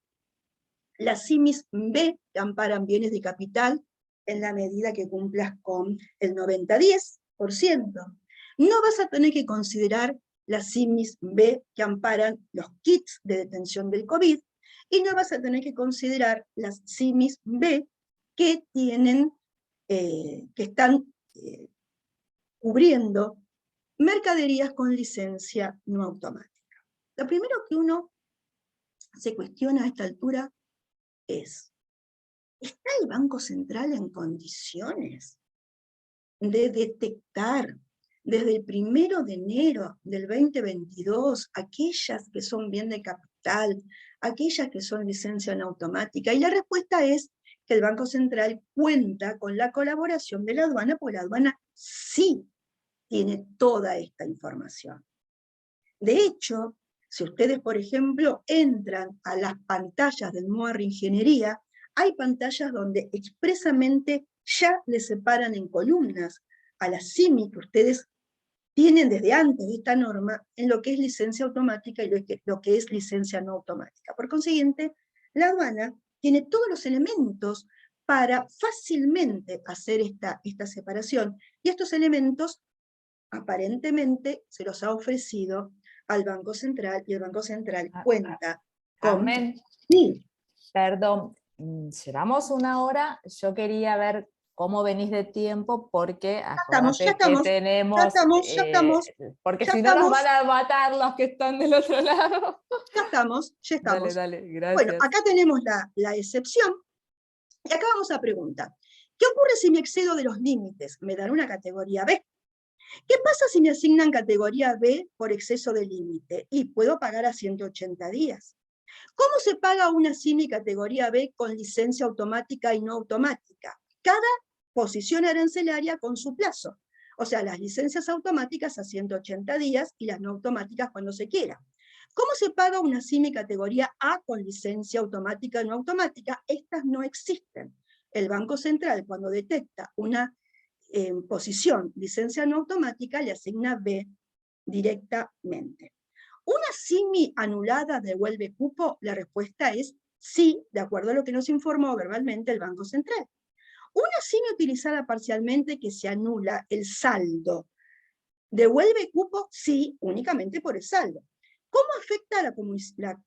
las simis B que amparan bienes de capital en la medida que cumplas con el 90-10%. No vas a tener que considerar las simis B que amparan los kits de detención del COVID, y no vas a tener que considerar las simis B que están cubriendo mercaderías con licencia no automática. Lo primero que uno se cuestiona a esta altura es, ¿está el Banco Central en condiciones de detectar desde el 1 de enero del 2022 aquellas que son bien de capital, aquellas que son licencia no automática? Y la respuesta es que el Banco Central cuenta con la colaboración de la aduana, porque la aduana sí tiene toda esta información. De hecho, si ustedes, por ejemplo, entran a las pantallas del MOA Reingeniería, hay pantallas donde expresamente ya les separan en columnas a las SIMI que ustedes tienen desde antes de esta norma en lo que es licencia automática y lo que es licencia no automática. Por consiguiente, la aduana tiene todos los elementos para fácilmente hacer esta separación, y estos elementos aparentemente se los ha ofrecido al Banco Central, y el Banco Central cuenta con... Carmen, Sí. perdón, llevamos una hora, yo quería ver cómo venís de tiempo, porque acuérdate que tenemos, porque si no nos van a matar los que están del otro lado. Ya estamos. Dale, dale, gracias. Bueno, acá tenemos la excepción, y acá vamos a preguntar, ¿qué ocurre si me excedo de los límites? Me dan una categoría B. ¿Qué pasa si me asignan categoría B por exceso de límite? Y puedo pagar a 180 días. ¿Cómo se paga una SIMI categoría B con licencia automática y no automática? Cada posición arancelaria con su plazo. O sea, las licencias automáticas a 180 días y las no automáticas cuando se quiera. ¿Cómo se paga una SIMI categoría A con licencia automática y no automática? Estas no existen. el Banco Central, cuando detecta una posición licencia no automática, le asigna B directamente. ¿Una CIMI anulada devuelve cupo? La respuesta es sí, de acuerdo a lo que nos informó verbalmente el Banco Central. Una CIMI utilizada parcialmente que se anula el saldo, ¿devuelve cupo? Sí, únicamente por el saldo. ¿Cómo afecta la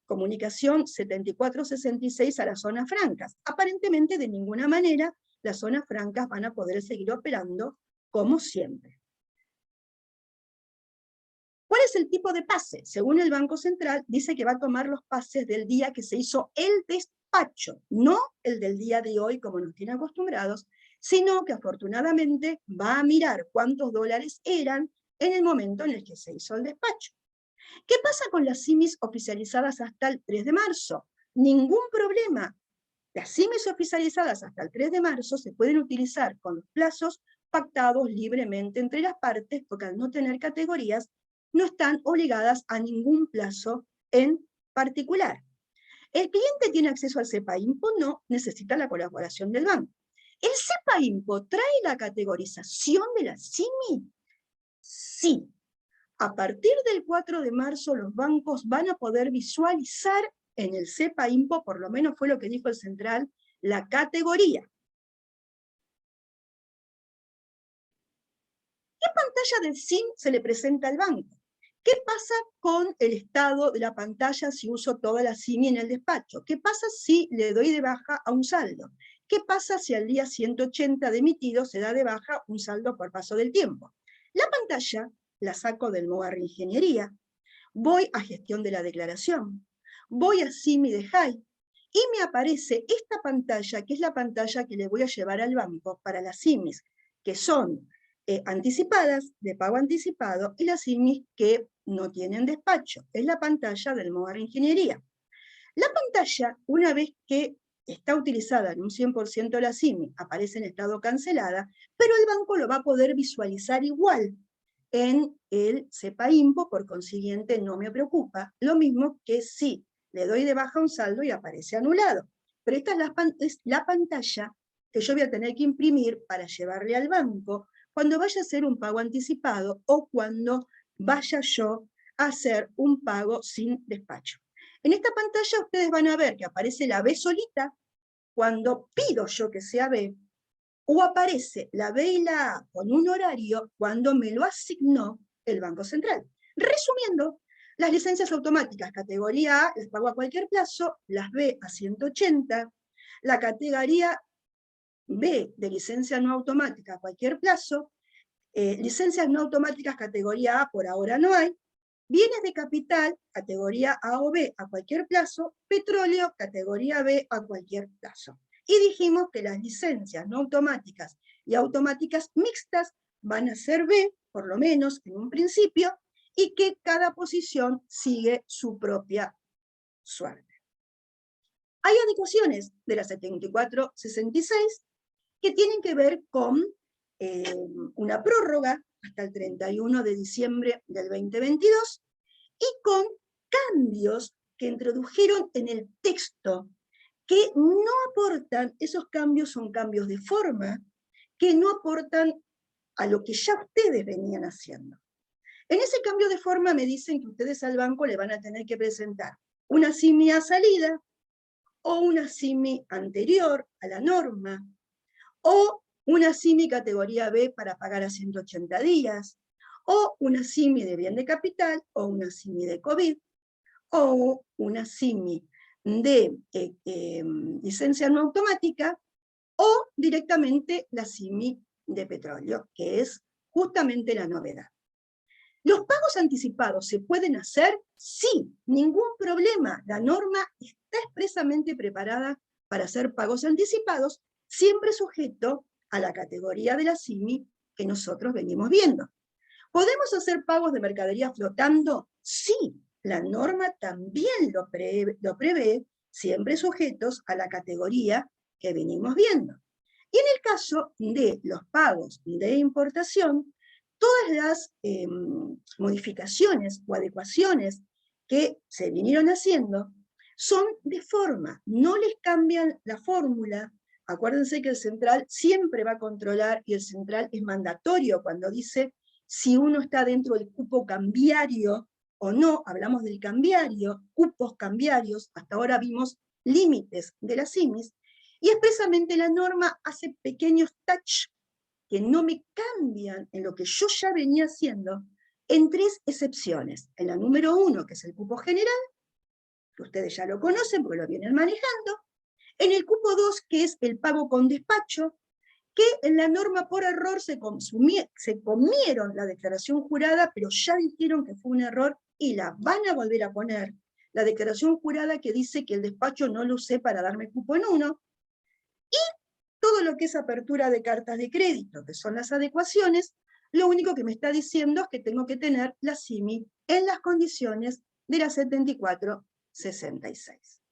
comunicación 7466 a las zonas francas? Aparentemente de ninguna manera. Las zonas francas van a poder seguir operando como siempre. ¿Cuál es el tipo de pase? Según el Banco Central, dice que va a tomar los pases del día que se hizo el despacho, no el del día de hoy como nos tiene acostumbrados, sino que afortunadamente va a mirar cuántos dólares eran en el momento en el que se hizo el despacho. ¿Qué pasa con las CIMIs oficializadas hasta el 3 de marzo? Ningún problema. Las CIMIs oficializadas hasta el 3 de marzo se pueden utilizar con los plazos pactados libremente entre las partes, porque al no tener categorías, no están obligadas a ningún plazo en particular. ¿El cliente tiene acceso al SEPA-IMPO? No, necesita la colaboración del banco. ¿El SEPA-IMPO trae la categorización de la CIMI? Sí. A partir del 4 de marzo los bancos van a poder visualizar en el SEPA-IMPO, por lo menos fue lo que dijo el Central, la categoría. ¿Qué pantalla del SIM se le presenta al banco? ¿Qué pasa con el estado de la pantalla si uso toda la CIMI en el despacho? ¿Qué pasa si le doy de baja a un saldo? ¿Qué pasa si al día 180 de emitido se da de baja un saldo por paso del tiempo? La pantalla la saco del MOA Reingeniería, voy a gestión de la declaración, voy a CIMI de JAI, y me aparece esta pantalla, que es la pantalla que le voy a llevar al banco para las CIMIs, que son anticipadas, de pago anticipado, y las CIMIs que no tienen despacho. Es la pantalla del MOA Reingeniería. La pantalla, una vez que está utilizada en un 100% la CIMI, aparece en estado cancelada, pero el banco lo va a poder visualizar igual en el SEPA-IMPO, por consiguiente no me preocupa, lo mismo que si le doy de baja un saldo y aparece anulado. Pero esta es la pantalla que yo voy a tener que imprimir para llevarle al banco cuando vaya a hacer un pago anticipado o cuando vaya yo a hacer un pago sin despacho. En esta pantalla ustedes van a ver que aparece la B solita cuando pido yo que sea B, o aparece la B y la A con un horario cuando me lo asignó el Banco Central. Resumiendo, las licencias automáticas categoría A las pago a cualquier plazo, las B a 180, la categoría B de licencia no automática a cualquier plazo, licencias no automáticas categoría A por ahora no hay, bienes de capital categoría A o B a cualquier plazo, petróleo categoría B a cualquier plazo. Y dijimos que las licencias no automáticas y automáticas mixtas van a ser B, por lo menos en un principio, y que cada posición sigue su propia suerte. Hay adecuaciones de la 7466 que tienen que ver con una prórroga hasta el 31 de diciembre del 2022 y con cambios que introdujeron en el texto que no aportan, esos cambios son cambios de forma, que no aportan a lo que ya ustedes venían haciendo. En ese cambio de forma me dicen que ustedes al banco le van a tener que presentar una CIMI a salida, o una CIMI anterior a la norma, o una CIMI categoría B para pagar a 180 días, o una CIMI de bien de capital, o una CIMI de COVID, o una CIMI de licencia no automática, o directamente la CIMI de petróleo, que es justamente la novedad. ¿Los pagos anticipados se pueden hacer? Sí, ningún problema. La norma está expresamente preparada para hacer pagos anticipados, siempre sujeto a la categoría de la CIMI que nosotros venimos viendo. ¿Podemos hacer pagos de mercadería flotando? Sí, la norma también lo prevé, siempre sujetos a la categoría que venimos viendo. Y en el caso de los pagos de importación, todas las modificaciones o adecuaciones que se vinieron haciendo son de forma, no les cambian la fórmula, Acuérdense que el central siempre va a controlar, y el central es mandatorio cuando dice si uno está dentro del cupo cambiario o no. Hablamos del cambiario, cupos cambiarios, hasta ahora vimos límites de las CIMIS, y expresamente la norma hace pequeños touch que no me cambian en lo que yo ya venía haciendo, en 3 excepciones. En la número 1, que es el cupo general, que ustedes ya lo conocen porque lo vienen manejando. En el cupo 2, que es el pago con despacho, que en la norma por error se comieron la declaración jurada, pero ya dijeron que fue un error y la van a volver a poner. La declaración jurada que dice que el despacho no lo usé para darme cupo en uno. Y todo lo que es apertura de cartas de crédito, que son las adecuaciones, lo único que me está diciendo es que tengo que tener la CIMI en las condiciones de la 7466.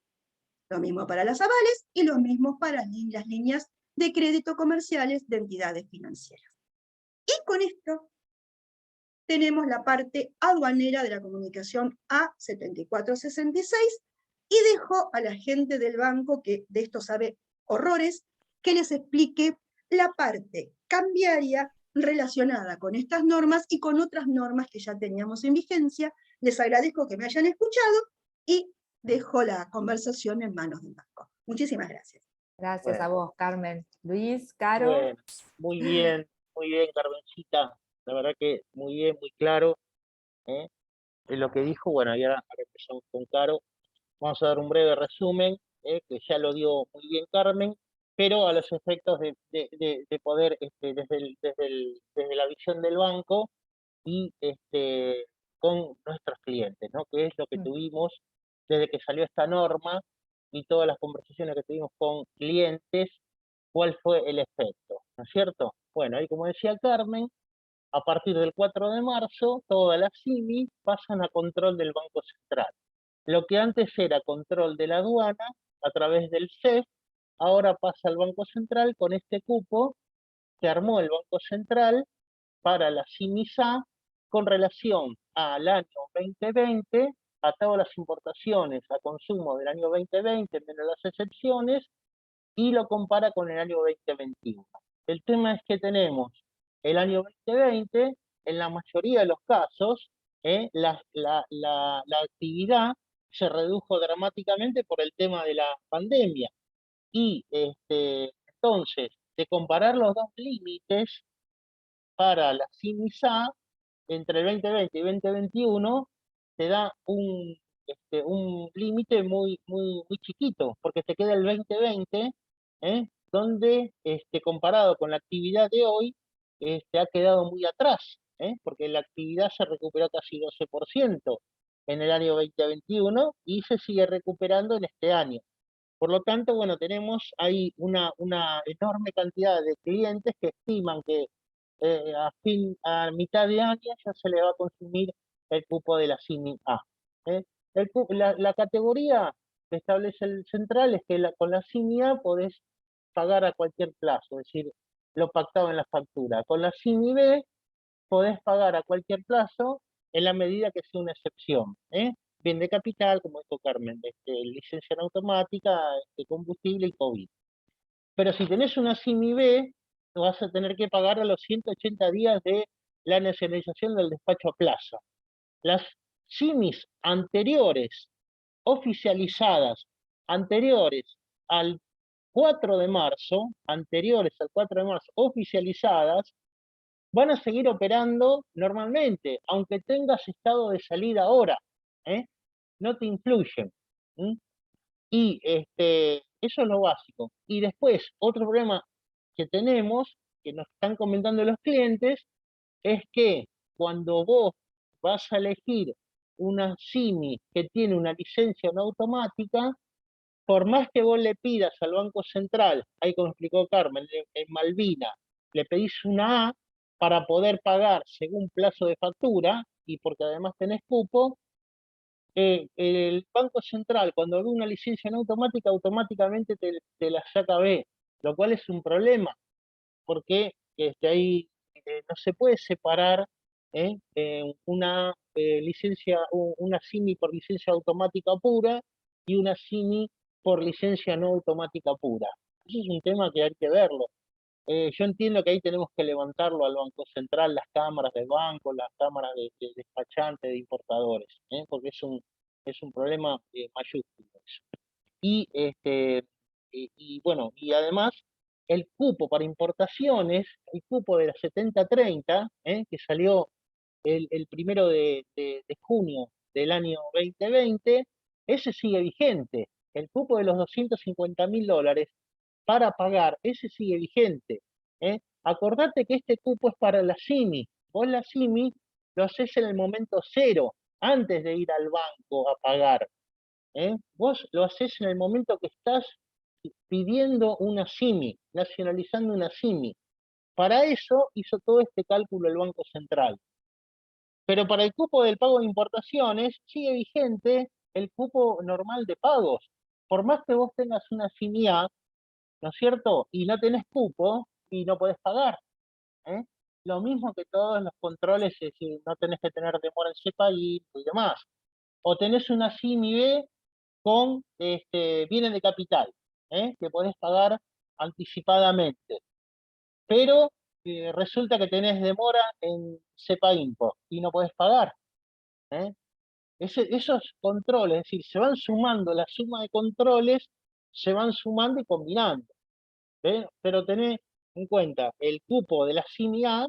Lo mismo para las avales y lo mismo para las líneas de crédito comerciales de entidades financieras. Y con esto tenemos la parte aduanera de la comunicación A7466 y dejo a la gente del banco que de esto sabe horrores que les explique la parte cambiaria relacionada con estas normas y con otras normas que ya teníamos en vigencia. Les agradezco que me hayan escuchado y dejo la conversación en manos del banco. Muchísimas gracias. Gracias a Bueno, vos, Carmen. Luis, Caro. bueno, muy bien, Carmencita. La verdad que muy bien, muy claro. ¿Eh? En lo que dijo, bueno, y ahora empezamos con Caro. Vamos a dar un breve resumen, que ya lo dio muy bien Carmen, pero a los efectos de poder, desde la visión del banco y con nuestros clientes, ¿no? Que es lo que tuvimos desde que salió esta norma y todas las conversaciones que tuvimos con clientes, cuál fue el efecto, ¿no es cierto? Bueno, ahí como decía Carmen, a partir del 4 de marzo, todas las CIMI pasan a control del Banco Central. Lo que antes era control de la aduana a través del CEF, ahora pasa al Banco Central con este cupo que armó el Banco Central para la CIMI-SA con relación al año 2020, a todas las importaciones a consumo del año 2020, menos las excepciones, y lo compara con el año 2021. El tema es que tenemos el año 2020, en la mayoría de los casos, la actividad se redujo dramáticamente por el tema de la pandemia. Y entonces, de comparar los dos límites para la CIMI-SA, entre el 2020 y 2021, te da un límite muy chiquito, porque te queda el 2020, donde comparado con la actividad de hoy, ha quedado muy atrás, porque la actividad se recuperó casi 12% en el año 2021 y se sigue recuperando en este año. Por lo tanto, bueno, tenemos ahí una enorme cantidad de clientes que estiman que a mitad de año ya se le va a consumir el cupo de la CIMI A. La categoría que establece el central es que con la CIMI A podés pagar a cualquier plazo, es decir, lo pactado en la factura. Con la CIMI B podés pagar a cualquier plazo en la medida que sea una excepción. Bien de capital, como dijo Carmen, licencia en automática, combustible y COVID. Pero si tenés una CIMI B, vas a tener que pagar a los 180 días de la nacionalización del despacho a plaza. Las CIMIs anteriores, oficializadas, anteriores al 4 de marzo, oficializadas, van a seguir operando normalmente, aunque tengas estado de salida ahora, no te influyen. Y eso es lo básico. Y después, otro problema que tenemos, que nos están comentando los clientes, es que cuando vos vas a elegir una CIMI que tiene una licencia no automática, por más que vos le pidas al Banco Central, ahí como explicó Carmen, en Malvina, le pedís una A para poder pagar según plazo de factura, y porque además tenés cupo, el Banco Central, cuando ve una licencia no automática, automáticamente te la saca B, lo cual es un problema, porque ahí no se puede separar una licencia, una CIMI por licencia automática pura y una CIMI por licencia no automática pura. Ese es un tema que hay que verlo. Yo entiendo que ahí tenemos que levantarlo al Banco Central, las cámaras del banco, las cámaras de despachantes, de importadores, porque es un problema mayúsculo eso. Y bueno, y además el cupo para importaciones, el cupo de la 70-30, que salió el 1 de junio del año 2020, ese sigue vigente. El cupo de los $250.000 para pagar, ese sigue vigente. Acordate que este cupo es para la SIMI. Vos la SIMI lo haces en el momento cero, antes de ir al banco a pagar. Vos lo haces en el momento que estás pidiendo una SIMI, nacionalizando una SIMI. Para eso hizo todo este cálculo el Banco Central. Pero para el cupo del pago de importaciones sigue vigente el cupo normal de pagos. Por más que vos tengas una SIMI A, ¿no es cierto? Y no tenés cupo y no podés pagar. ¿eh? Lo mismo que todos los controles, es decir, no tenés que tener demora en CEPAI y demás. O tenés una SIMI B con bienes de capital, que podés pagar anticipadamente. Pero resulta que tenés demora en CEPA-IMPO y no podés pagar. ¿eh? Esos controles, es decir, se van sumando, la suma de controles se van sumando y combinando. Pero tenés en cuenta el cupo de la SIMI A,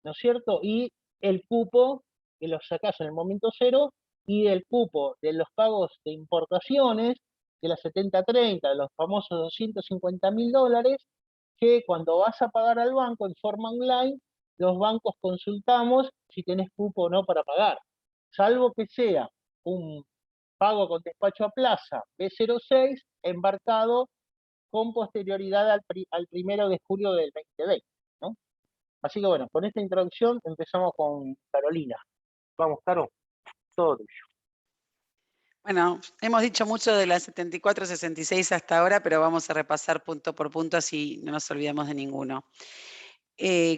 ¿no es cierto? Y el cupo que lo sacás en el momento cero y el cupo de los pagos de importaciones de la 70-30, de los famosos $250.000, que cuando vas a pagar al banco en forma online, los bancos consultamos si tenés cupo o no para pagar. Salvo que sea un pago con despacho a plaza B06 embarcado con posterioridad al 1 de julio del 2020, ¿no? Así que bueno, con esta introducción empezamos con Carolina. Vamos, Caro, todo tuyo. Bueno, hemos dicho mucho de la 74-66 hasta ahora, pero vamos a repasar punto por punto, así no nos olvidamos de ninguno.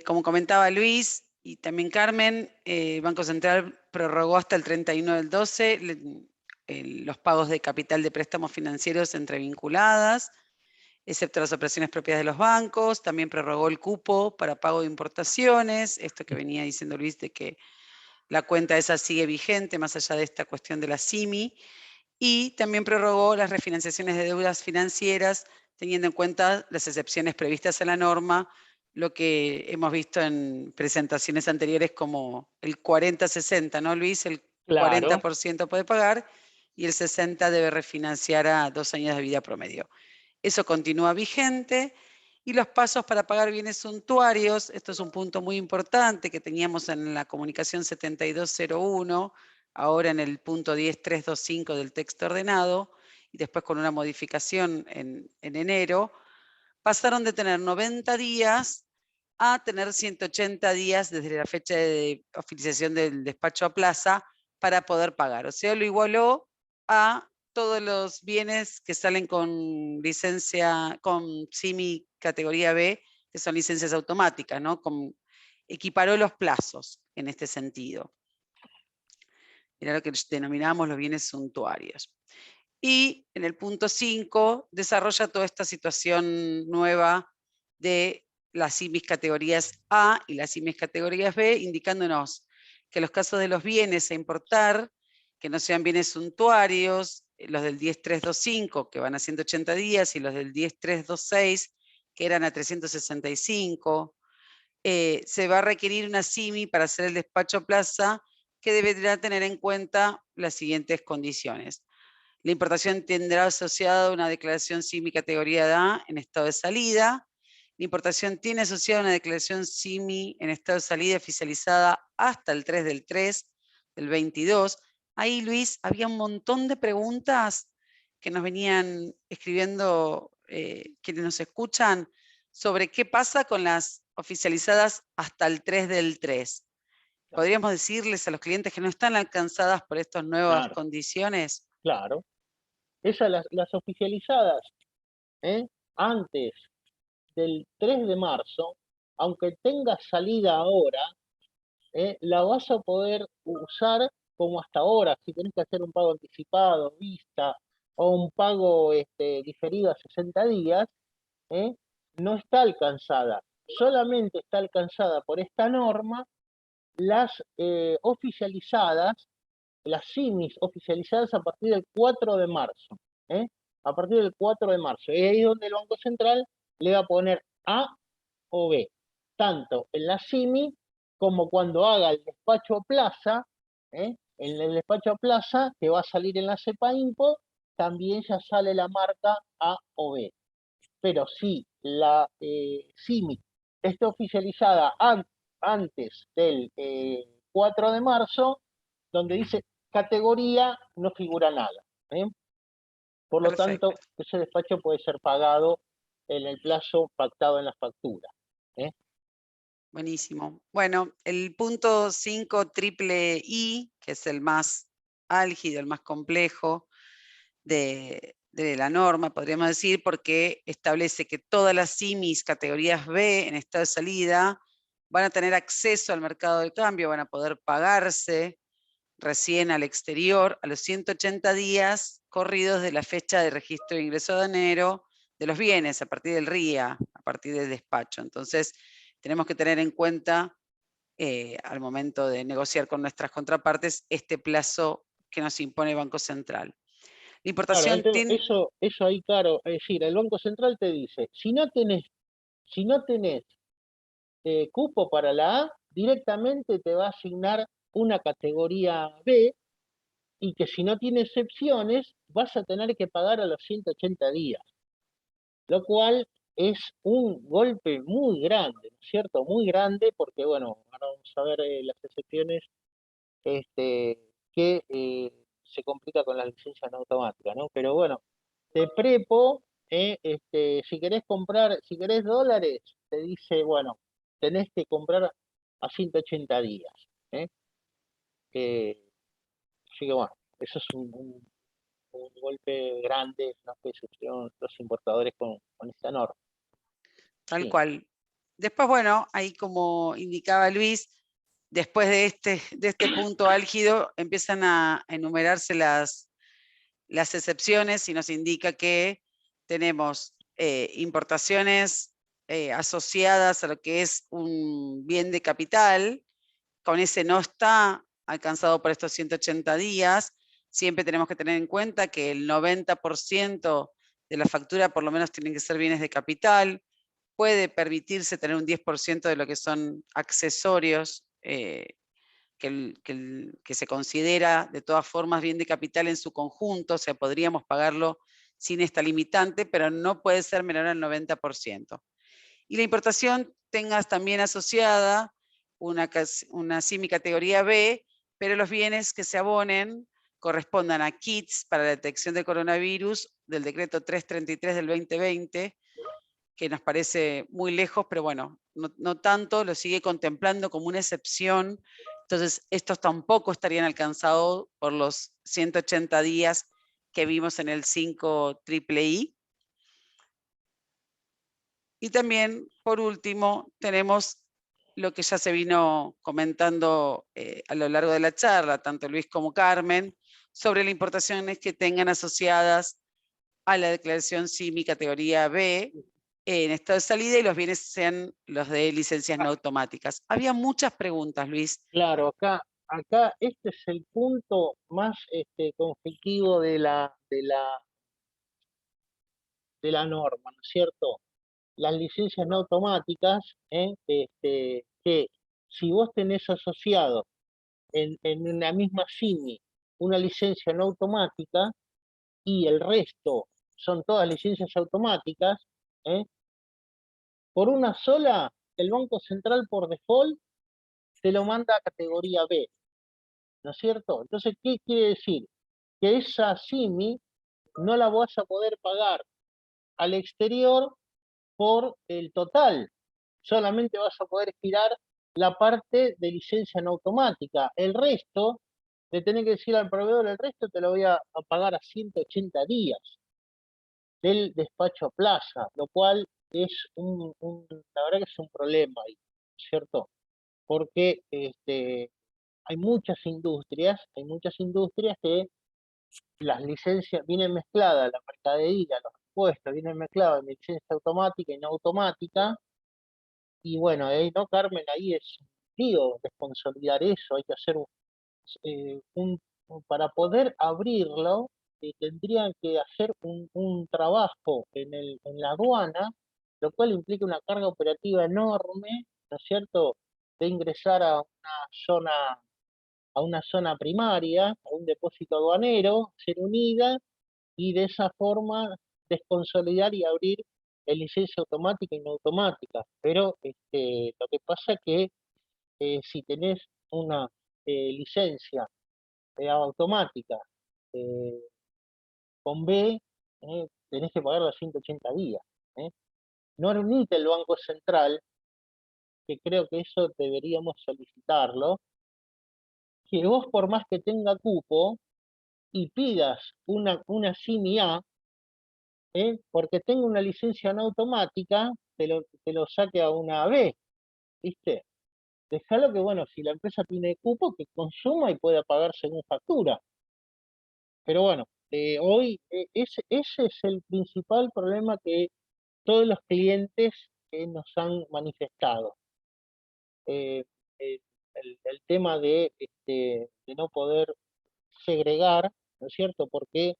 Como comentaba Luis y también Carmen, Banco Central prorrogó hasta el 31 del 12 los pagos de capital de préstamos financieros entre vinculadas, excepto las operaciones propias de los bancos. También prorrogó el cupo para pago de importaciones, esto que venía diciendo Luis de que la cuenta esa sigue vigente, más allá de esta cuestión de la SIMI. Y también prorrogó las refinanciaciones de deudas financieras, teniendo en cuenta las excepciones previstas en la norma, lo que hemos visto en presentaciones anteriores como el 40-60, ¿no, Luis? El Claro. 40% puede pagar y el 60% debe refinanciar a 2 años de vida promedio. Eso continúa vigente. Y los pasos para pagar bienes suntuarios, esto es un punto muy importante que teníamos en la comunicación 7201, ahora en el punto 10325 del texto ordenado, y después con una modificación en enero, pasaron de tener 90 días a tener 180 días desde la fecha de oficialización del despacho a plaza para poder pagar. O sea, lo igualó a todos los bienes que salen con licencia, con SIMI categoría B, que son licencias automáticas, ¿no? Equiparó los plazos en este sentido. Era lo que denominamos los bienes suntuarios. Y en el punto 5 desarrolla toda esta situación nueva de las SIMIs categorías A y las SIMIs categorías B, indicándonos que los casos de los bienes a importar, que no sean bienes suntuarios, los del 10325, que van a 180 días, y los del 10326, que eran a 365, se va a requerir una SIMI para hacer el despacho a plaza, que deberá tener en cuenta las siguientes condiciones. La importación tendrá asociada una declaración SIMI categoría A en estado de salida. La importación tiene asociada una declaración SIMI en estado de salida oficializada hasta el 3 del 3 del 22. Ahí, Luis, había un montón de preguntas que nos venían escribiendo quienes nos escuchan sobre qué pasa con las oficializadas hasta el 3 del 3. ¿Podríamos decirles a los clientes que no están alcanzadas por estas nuevas condiciones? Claro. Esas, las oficializadas, antes del 3 de marzo, aunque tengas salida ahora, la vas a poder usar como hasta ahora. Si tenés que hacer un pago anticipado, vista, o un pago diferido a 60 días, no está alcanzada. Solamente está alcanzada por esta norma las oficializadas, las CIMIS oficializadas a partir del 4 de marzo. A partir del 4 de marzo. Y ahí es donde el Banco Central le va a poner A o B, tanto en la CIMI como cuando haga el despacho a plaza. En el despacho a plaza que va a salir en la CEPA Impo, también ya sale la marca A o B. Pero si la CIMI está oficializada antes del 4 de marzo, donde dice categoría, no figura nada. Por lo tanto, Perfecto. ese despacho puede ser pagado en el plazo pactado en la factura. Buenísimo. Bueno, el punto 5 triple I, que es el más álgido, el más complejo de la norma, podríamos decir, porque establece que todas las CIMIs categorías B en estado de salida van a tener acceso al mercado del cambio, van a poder pagarse recién al exterior a los 180 días corridos de la fecha de registro de ingreso de enero de los bienes, a partir del RIA, a partir del despacho. Entonces, tenemos que tener en cuenta al momento de negociar con nuestras contrapartes este plazo que nos impone el Banco Central. La Claro, importación tiene... eso ahí, claro, es decir, el Banco Central te dice, si no tenés cupo para la A, directamente te va a asignar una categoría B, y que si no tiene excepciones, vas a tener que pagar a los 180 días. Lo cual es un golpe muy grande, ¿no es cierto? Muy grande, porque bueno, ahora vamos a ver las excepciones que se complica con las licencias no automáticas, ¿no? Pero bueno, de prepo, si querés comprar, si querés dólares, te dice, bueno, tenés que comprar a 180 días. Así que bueno, eso es un golpe grande, ¿no?, que sufrieron los importadores con esta norma. Tal Sí. cual. Después, bueno, ahí como indicaba Luis, después de este punto álgido, empiezan a enumerarse las excepciones y nos indica que tenemos importaciones asociadas a lo que es un bien de capital, con ese no está alcanzado por estos 180 días, siempre tenemos que tener en cuenta que el 90% de la factura por lo menos tienen que ser bienes de capital, puede permitirse tener un 10% de lo que son accesorios, que se considera de todas formas bien de capital en su conjunto, o sea, podríamos pagarlo sin esta limitante, pero no puede ser menor al 90%. Y la importación tengas también asociada una CIMI categoría B, pero los bienes que se abonen correspondan a kits para la detección de coronavirus del decreto 333 del 2020, que nos parece muy lejos, pero bueno, no tanto, lo sigue contemplando como una excepción. Entonces, estos tampoco estarían alcanzados por los 180 días que vimos en el 5 triple I. Y también, por último, tenemos lo que ya se vino comentando a lo largo de la charla, tanto Luis como Carmen, sobre las importaciones que tengan asociadas a la declaración CIMI categoría B en estado de salida y los bienes sean los de licencias no automáticas. Había muchas preguntas, Luis. Claro, acá este es el punto más conflictivo de la norma, ¿no es cierto? Las licencias no automáticas, que si vos tenés asociado en una misma CIMI una licencia no automática y el resto son todas licencias automáticas, por una sola, el Banco Central por default te lo manda a categoría B, ¿no es cierto? Entonces, ¿qué quiere decir? Que esa CIMI no la vas a poder pagar al exterior por el total. Solamente vas a poder girar la parte de licencia no automática. El resto, le tenés que decir al proveedor, el resto te lo voy a pagar a 180 días del despacho a plaza, lo cual es la verdad que es un problema ahí, ¿cierto? Porque hay muchas industrias que las licencias vienen mezcladas, la mercadería, impuestos viene mezclado en licencia automática y no automática, y bueno, ¿no, Carmen? Ahí es un lío desconsolidar eso, hay que hacer para poder abrirlo, tendrían que hacer un trabajo en la aduana, lo cual implica una carga operativa enorme, ¿no es cierto?, de ingresar a una zona primaria, a un depósito aduanero, ser unida y de esa forma desconsolidar y abrir en licencia automática y no automática. Pero lo que pasa es que si tenés una licencia automática eh, con B, tenés que pagar los 180 días. ¿eh? No admite el Banco Central, que creo que eso deberíamos solicitarlo, que vos por más que tenga cupo y pidas una SIMI A, porque tenga una licencia no automática, te lo saque a una B, ¿viste? Dejalo que, bueno, si la empresa tiene cupo, que consuma y pueda pagar según factura. Pero bueno, hoy ese es el principal problema que todos los clientes nos han manifestado. Eh, eh, el tema de no poder segregar, ¿no es cierto? Porque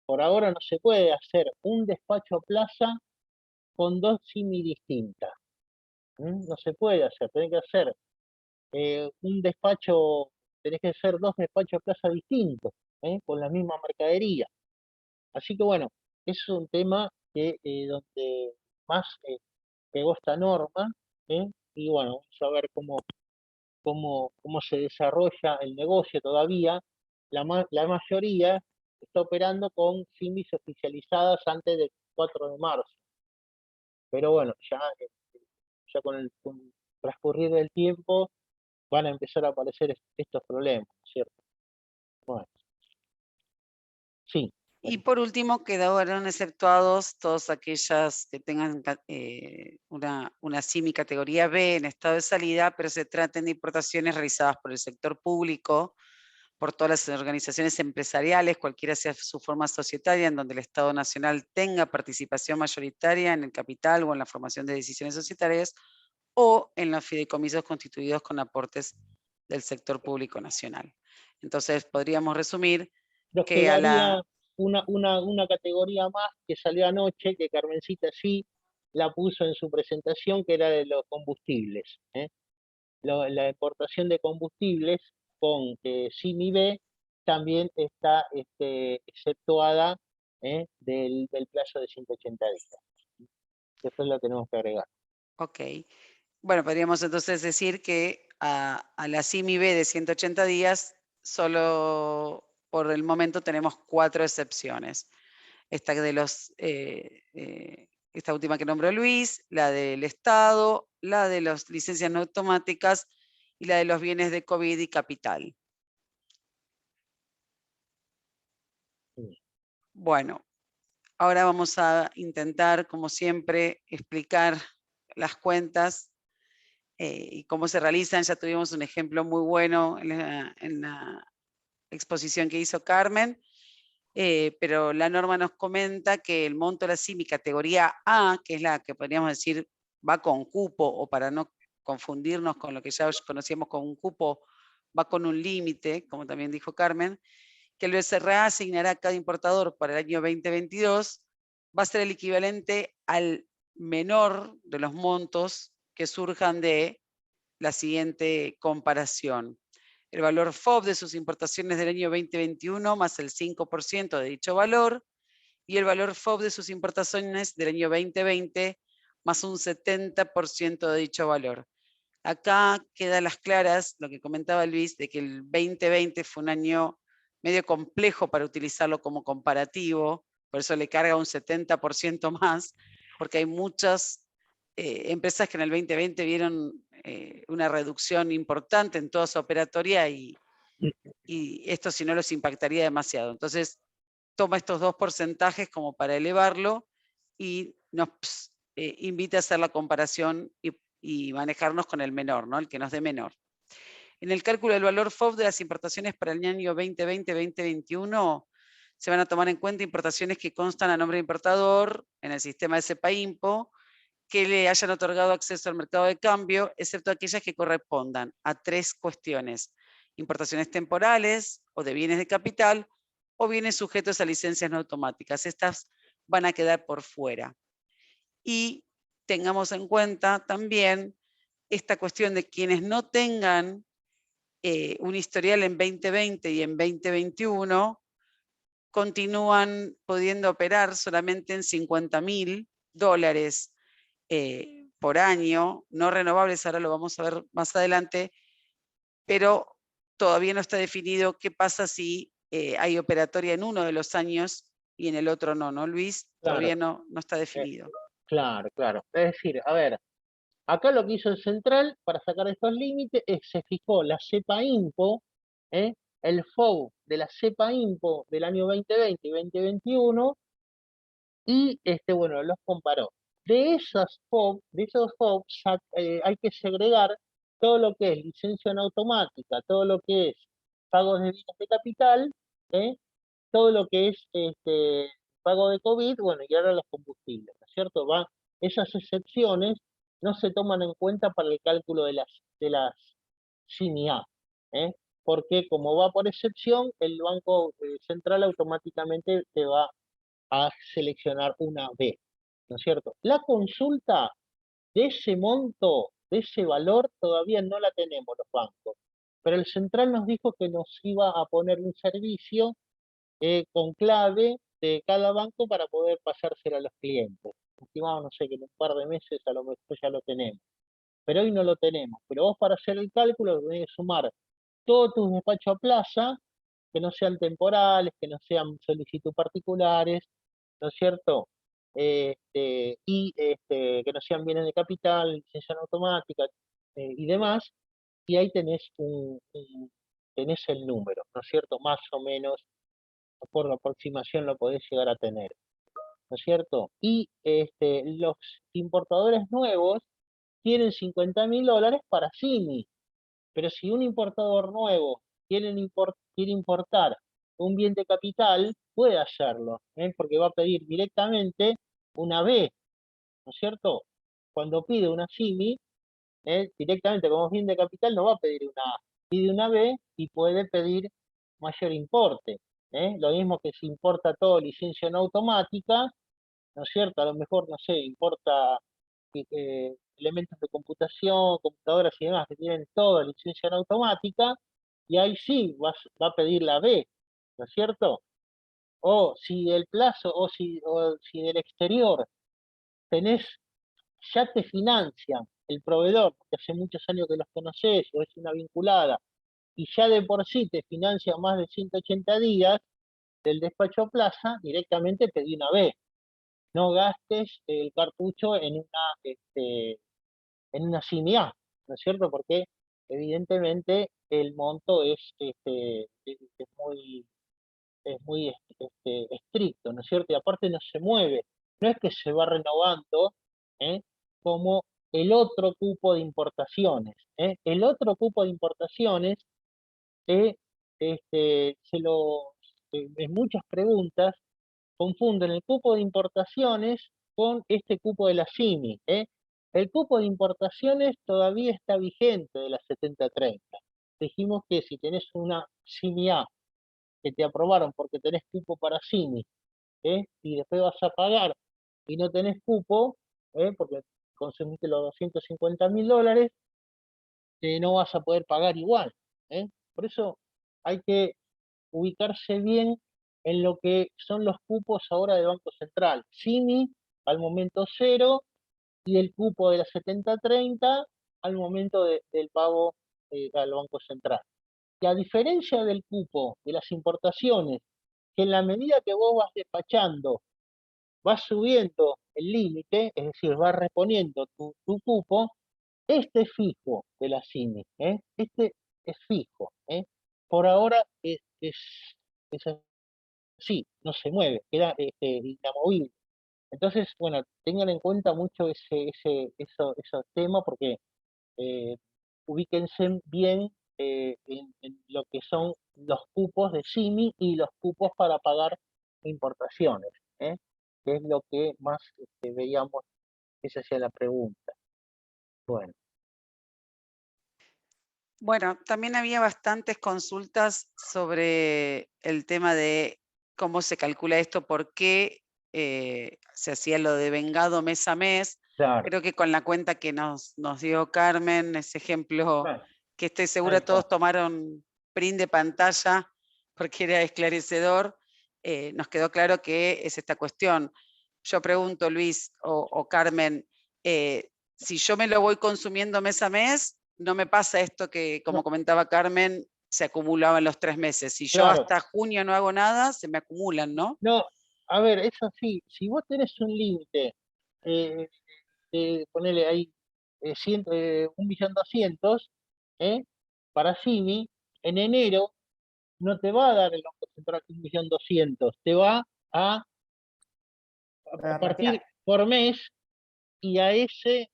por ahora no se puede hacer un despacho a plaza con dos SIMI distintas. No se puede hacer, tenés que hacer un despacho, tenés que hacer dos despachos a plaza distintos, con la misma mercadería. Así que bueno, es un tema que donde más pegó esta norma, y bueno, vamos a ver cómo se desarrolla el negocio todavía. La mayoría está operando con SIMIs oficializadas antes del 4 de marzo. Pero bueno, ya con el transcurrir del tiempo van a empezar a aparecer estos problemas, ¿cierto? Bueno, sí. Y por último, quedaron exceptuados todos aquellas que tengan una SIMI categoría B en estado de salida, pero se traten de importaciones realizadas por el sector público, por todas las organizaciones empresariales, cualquiera sea su forma societaria, en donde el Estado Nacional tenga participación mayoritaria en el capital o en la formación de decisiones societarias, o en los fideicomisos constituidos con aportes del sector público nacional. Entonces, podríamos resumir Nos que a quedaría la... una categoría más que salió anoche, que Carmencita sí la puso en su presentación, que era de los combustibles. La exportación de combustibles con SIMI B también está exceptuada del plazo de 180 días. Después lo tenemos que agregar. Ok. Bueno, podríamos entonces decir que a la SIMI B de 180 días, solo por el momento tenemos 4 excepciones. Esta esta última que nombró Luis, la del Estado, la de las licencias no automáticas y la de los bienes de COVID y capital. Sí. Bueno, ahora vamos a intentar, como siempre, explicar las cuentas y cómo se realizan. Ya tuvimos un ejemplo muy bueno en la exposición que hizo Carmen, pero la norma nos comenta que el monto de la SIMI categoría A, que es la que podríamos decir va con cupo, o para no confundirnos con lo que ya conocíamos con un cupo, va con un límite, como también dijo Carmen, que el BCRA asignará a cada importador para el año 2022, va a ser el equivalente al menor de los montos que surjan de la siguiente comparación. El valor FOB de sus importaciones del año 2021 más el 5% de dicho valor, y el valor FOB de sus importaciones del año 2020 más un 70% de dicho valor. Acá queda a las claras lo que comentaba Luis, de que el 2020 fue un año medio complejo para utilizarlo como comparativo, por eso le carga un 70% más, porque hay muchas empresas que en el 2020 vieron una reducción importante en toda su operatoria y esto si no los impactaría demasiado. Entonces, toma estos dos porcentajes como para elevarlo y nos invita a hacer la comparación y manejarnos con el menor, ¿no? El que nos dé menor. En el cálculo del valor FOB de las importaciones para el año 2020-2021, se van a tomar en cuenta importaciones que constan a nombre de importador en el sistema de CEPA-IMPO, que le hayan otorgado acceso al mercado de cambio, excepto aquellas que correspondan a 3 cuestiones: importaciones temporales o de bienes de capital o bienes sujetos a licencias no automáticas. Estas van a quedar por fuera. Y tengamos en cuenta también esta cuestión de quienes no tengan un historial en 2020 y en 2021, continúan pudiendo operar solamente en $50.000 por año, no renovables, ahora lo vamos a ver más adelante, pero todavía no está definido qué pasa si hay operatoria en uno de los años y en el otro no, ¿no, Luis? Claro, Todavía no está definido. claro, claro. Es decir, a ver, acá lo que hizo el Central para sacar estos límites es se fijó la CEPA-IMPO, el FOB de la CEPA-IMPO del año 2020 y 2021, y bueno, los comparó. De esos FOB hay que segregar todo lo que es licencia en automática, todo lo que es pagos de bienes de capital, ¿eh? Todo lo que es pago de COVID, bueno, y ahora los combustibles, ¿no es cierto? Esas excepciones no se toman en cuenta para el cálculo de las CIMI-A, ¿eh? Porque como va por excepción, el Banco Central automáticamente te va a seleccionar una B, ¿no es cierto? La consulta de ese monto, de ese valor, todavía no la tenemos los bancos, pero el Central nos dijo que nos iba a poner un servicio con clave de cada banco para poder pasárselo a los clientes. Estimado, no sé, que en un par de meses a lo mejor ya lo tenemos, pero hoy no lo tenemos. Pero vos para hacer el cálculo tenés que sumar todos tus despachos a plaza, que no sean temporales, que no sean solicitud particulares, ¿no es cierto? Que no sean bienes de capital, licencia en automática y demás, y ahí tenés el número, ¿no es cierto? Más o menos, por aproximación lo podés llegar a tener, ¿no es cierto? Y los importadores nuevos tienen $50.000 para CIMI, pero si un importador nuevo quiere importar un bien de capital, puede hacerlo, porque va a pedir directamente una B, ¿no es cierto? Cuando pide una CIMI, directamente como bien de capital no va a pedir una A, pide una B y puede pedir mayor importe. Lo mismo que si importa todo licencia no automática, ¿no es cierto? A lo mejor, no sé, importa elementos de computación, computadoras y demás que tienen toda licencia en automática, y ahí sí va a pedir la B, ¿no es cierto? O si el plazo, o si del exterior tenés, ya te financian el proveedor, porque hace muchos años que los conoces, o es una vinculada, y ya de por sí te financia más de 180 días del despacho a plaza, directamente pedí una B. No gastes el cartucho en una CIMI-A, ¿no es cierto? Porque evidentemente el monto es muy estricto, ¿no es cierto? Y aparte no se mueve, no es que se va renovando, ¿eh? Como el otro cupo de importaciones. El otro cupo de importaciones, eh, en muchas preguntas confunden el cupo de importaciones con este cupo de la CIMI. El cupo de importaciones todavía está vigente de la 7030. Dijimos que si tenés una CIMI-A que te aprobaron porque tenés cupo para CIMI, y después vas a pagar y no tenés cupo, porque consumiste los $250.000, no vas a poder pagar igual. Por eso hay que ubicarse bien en lo que son los cupos ahora del Banco Central. CIMI al momento cero y el cupo de la 7030 al momento del pago al Banco Central. Y a diferencia del cupo de las importaciones, que en la medida que vos vas despachando, vas subiendo el límite, es decir, vas reponiendo tu cupo, este es fijo de la CIMI, este es fijo. Por ahora es así, no se mueve, queda inamovible. Entonces, bueno, tengan en cuenta mucho esos temas porque ubíquense bien en lo que son los cupos de CIMI y los cupos para pagar importaciones, que es lo que más veíamos, esa hacía la pregunta. Bueno. Bueno, también había bastantes consultas sobre el tema de cómo se calcula esto, por qué se hacía lo de vengado mes a mes. Claro, Creo que con la cuenta que nos dio Carmen, ese ejemplo bueno, que estoy ahí segura está. todos tomaron print de pantalla porque era esclarecedor, nos quedó claro que es esta cuestión. Yo pregunto, Luis o Carmen, si yo me lo voy consumiendo mes a mes, no me pasa esto que, como No, comentaba Carmen, se acumulaba en los 3 meses. Si yo claro, hasta junio no hago nada, se me acumulan, ¿no? no, a ver, es así, si vos tenés un límite, eh, ponele ahí 1.200.000, para CIMI, en enero no te va a dar el Banco Central 1.200.000, te va a partir Retirar. por mes y a ese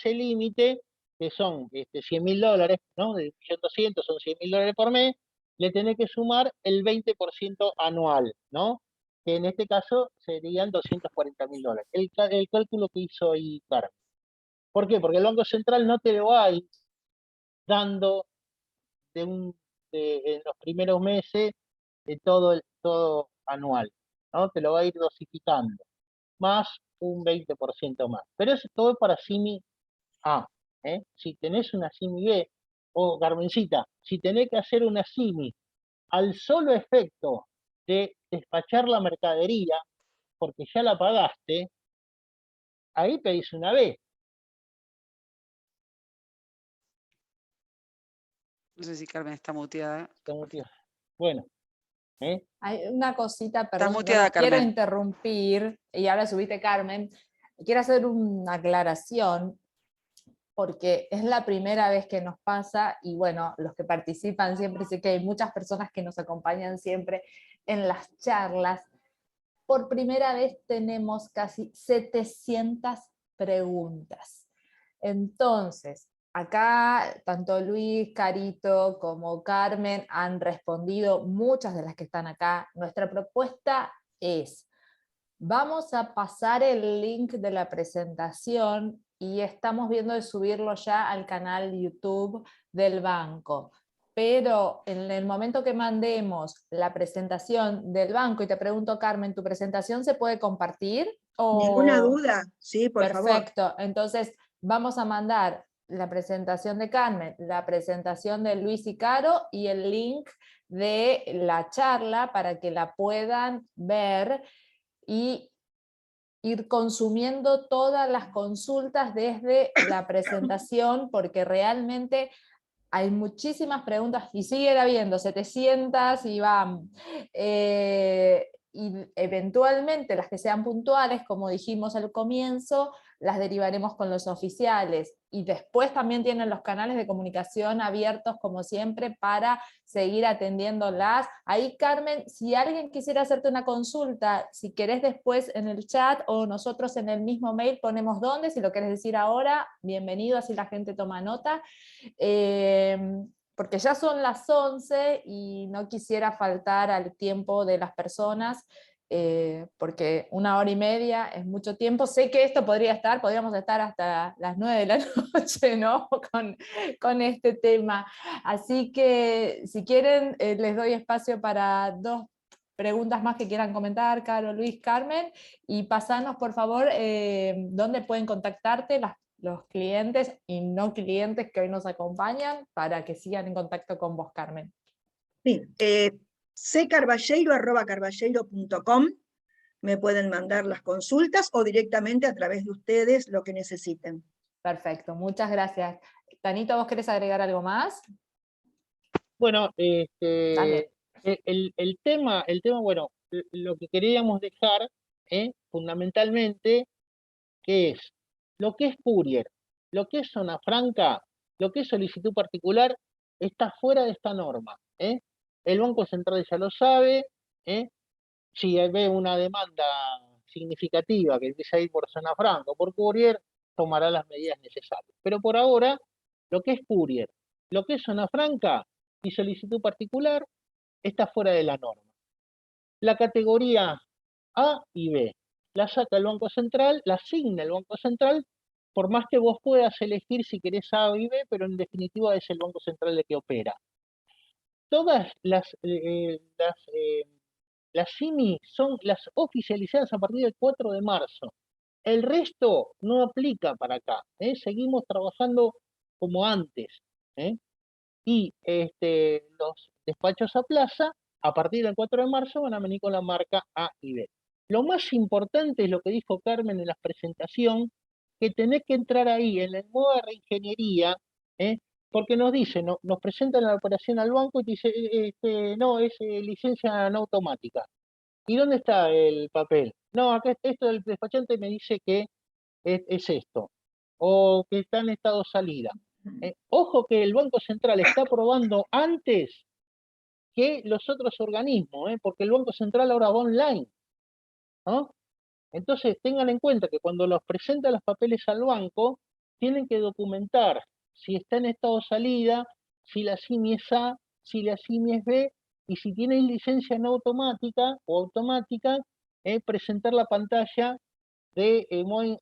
límite, que son $100.000, ¿no? De 1.200.000 son $100.000 por mes, le tenés que sumar el 20% anual, ¿no? Que en este caso serían $240.000. El cálculo que hizo ahí Carmen. ¿Por qué? Porque el Banco Central no te lo va a ir dando en los primeros meses todo anual, ¿no? Te lo va a ir dosificando, más un 20% más. Pero eso todo es para CIMI A. Si tenés una CIMI B, o Carmencita, si tenés que hacer una CIMI al solo efecto de despachar la mercadería, porque ya la pagaste, ahí pedís una B. No sé si Carmen está muteada. Bueno, ¿eh? Hay una cosita, Está perdón, no muteada, los quiero Carmen. interrumpir, y ahora subiste Carmen. Quiero hacer una aclaración, porque es la primera vez que nos pasa, y bueno, los que participan siempre, sé que hay muchas personas que nos acompañan siempre en las charlas. Por primera vez tenemos casi 700 preguntas. Entonces, acá tanto Luis, Carito como Carmen han respondido muchas de las que están acá. Nuestra propuesta es: vamos a pasar el link de la presentación y estamos viendo de subirlo ya al canal YouTube del banco. Pero en el momento que mandemos la presentación del banco, y te pregunto, Carmen, ¿tu presentación se puede compartir? Ninguna ¿O... duda, sí, por favor. Perfecto, entonces vamos a mandar la presentación de Carmen, la presentación de Luis y Caro y el link de la charla para que la puedan ver y ir consumiendo todas las consultas desde la presentación, porque realmente hay muchísimas preguntas y sigue habiendo 700 y van. Y eventualmente las que sean puntuales, como dijimos al comienzo, las derivaremos con los oficiales. Y después también tienen los canales de comunicación abiertos, como siempre, para seguir atendiéndolas. Ahí, Carmen, si alguien quisiera hacerte una consulta, si querés después en el chat o nosotros en el mismo mail ponemos dónde, si lo querés decir ahora, bienvenido, así la gente toma nota. Porque ya son las 11 y no quisiera faltar al tiempo de las personas, porque 1 hora y media es mucho tiempo. Sé que esto podríamos estar hasta las 9 de la noche, ¿no? Con este tema. Así que si quieren, les doy espacio para 2 preguntas más que quieran comentar, Caro, Luis, Carmen, y pasanos por favor dónde pueden contactarte los clientes y no clientes que hoy nos acompañan para que sigan en contacto con vos, Carmen. Sí, ccarballeiro@carballeiro.com, me pueden mandar las consultas o directamente a través de ustedes lo que necesiten. Perfecto, muchas gracias. Tanito, ¿vos querés agregar algo más? Bueno, Dale. el tema, bueno, lo que queríamos dejar, fundamentalmente, que es lo que es courier, lo que es zona franca, lo que es solicitud particular, está fuera de esta norma. El Banco Central ya lo sabe. Si ve una demanda significativa que empieza a ir por zona franca o por courier, tomará las medidas necesarias. Pero por ahora, lo que es courier, lo que es zona franca y solicitud particular, está fuera de la norma. la categoría A y B. La saca el Banco Central, la asigna el Banco Central, por más que vos puedas elegir si querés A y B, pero en definitiva es el Banco Central el que opera. Todas las CIMI son las oficializadas a partir del 4 de marzo. El resto no aplica para acá. Seguimos trabajando como antes. Y los despachos a plaza, a partir del 4 de marzo, van a venir con la marca A y B. Lo más importante es lo que dijo Carmen en la presentación, que tenés que entrar ahí en el modo de reingeniería, porque nos dice, nos presentan la operación al banco y dice, no, es licencia no automática. ¿Y dónde está el papel? No, acá esto del despachante me dice que es esto, o que está en estado de salida. Ojo que el Banco Central está aprobando antes que los otros organismos, porque el Banco Central ahora va online, ¿no? Entonces tengan en cuenta que cuando los presentan los papeles al banco, tienen que documentar si está en estado de salida, si la CIMI es A, si la CIMI es B, y si tienen licencia no automática o automática, presentar la pantalla de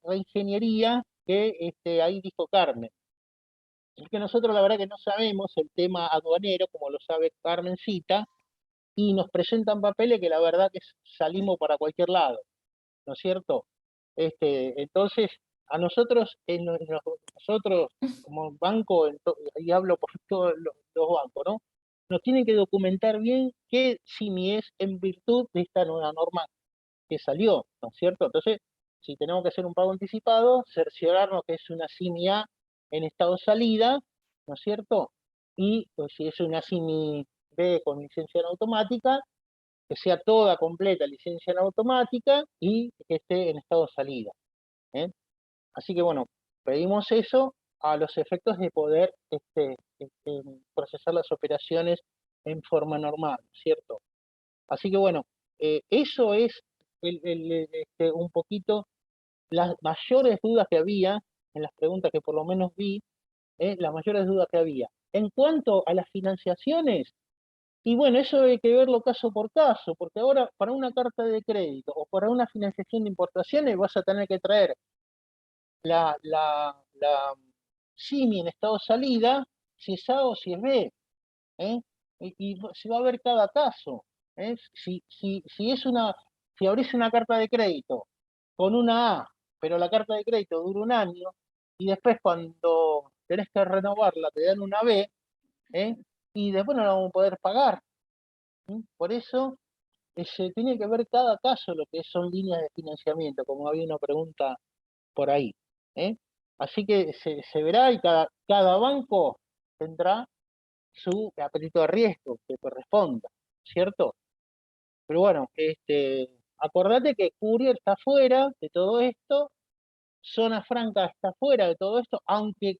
reingeniería que ahí dijo Carmen. Es que nosotros la verdad que no sabemos el tema aduanero, como lo sabe Carmencita, y nos presentan papeles que la verdad que salimos para cualquier lado, ¿no es cierto? Entonces, a nosotros, nosotros como banco, y hablo por todos los bancos, ¿no? Nos tienen que documentar bien qué CIMI es en virtud de esta nueva norma que salió, ¿no es cierto? Entonces, si tenemos que hacer un pago anticipado, cerciorarnos que es una CIMI A en estado de salida, ¿no es cierto? Y pues, si es una CIMI B con licencia en automática, que sea toda completa licencia en automática y que esté en estado de salida. Así que bueno, pedimos eso a los efectos de poder procesar las operaciones en forma normal, ¿cierto? Así que bueno, eso es un poquito las mayores dudas que había en las preguntas que por lo menos vi, las mayores dudas que había. En cuanto a las financiaciones, y bueno, eso hay que verlo caso por caso, porque ahora para una carta de crédito o para una financiación de importaciones vas a tener que traer la CIMI en estado de salida, si es A o si es B, y se va a ver cada caso. Si abrís una carta de crédito con una A, pero la carta de crédito dura un año, y después cuando tenés que renovarla te dan una B, y después no la vamos a poder pagar. Por eso se tiene que ver cada caso lo que son líneas de financiamiento, como había una pregunta por ahí. Así que se verá y cada banco tendrá su apetito de riesgo que corresponda, ¿cierto? Pero bueno, acordate que Courier está fuera de todo esto, Zona Franca está fuera de todo esto, aunque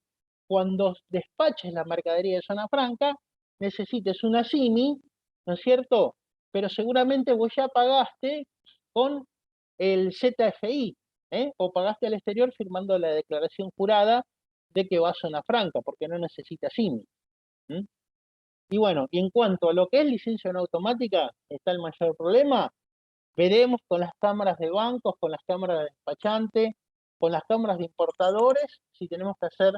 cuando despaches la mercadería de Zona Franca necesites una CIMI, ¿no es cierto? Pero seguramente vos ya pagaste con el ZFI, o pagaste al exterior firmando la declaración jurada de que va a Zona Franca, porque no necesita CIMI. Y bueno, y en cuanto a lo que es licencia no automática, está el mayor problema. Veremos con las cámaras de bancos, con las cámaras de despachante, con las cámaras de importadores, si tenemos que hacer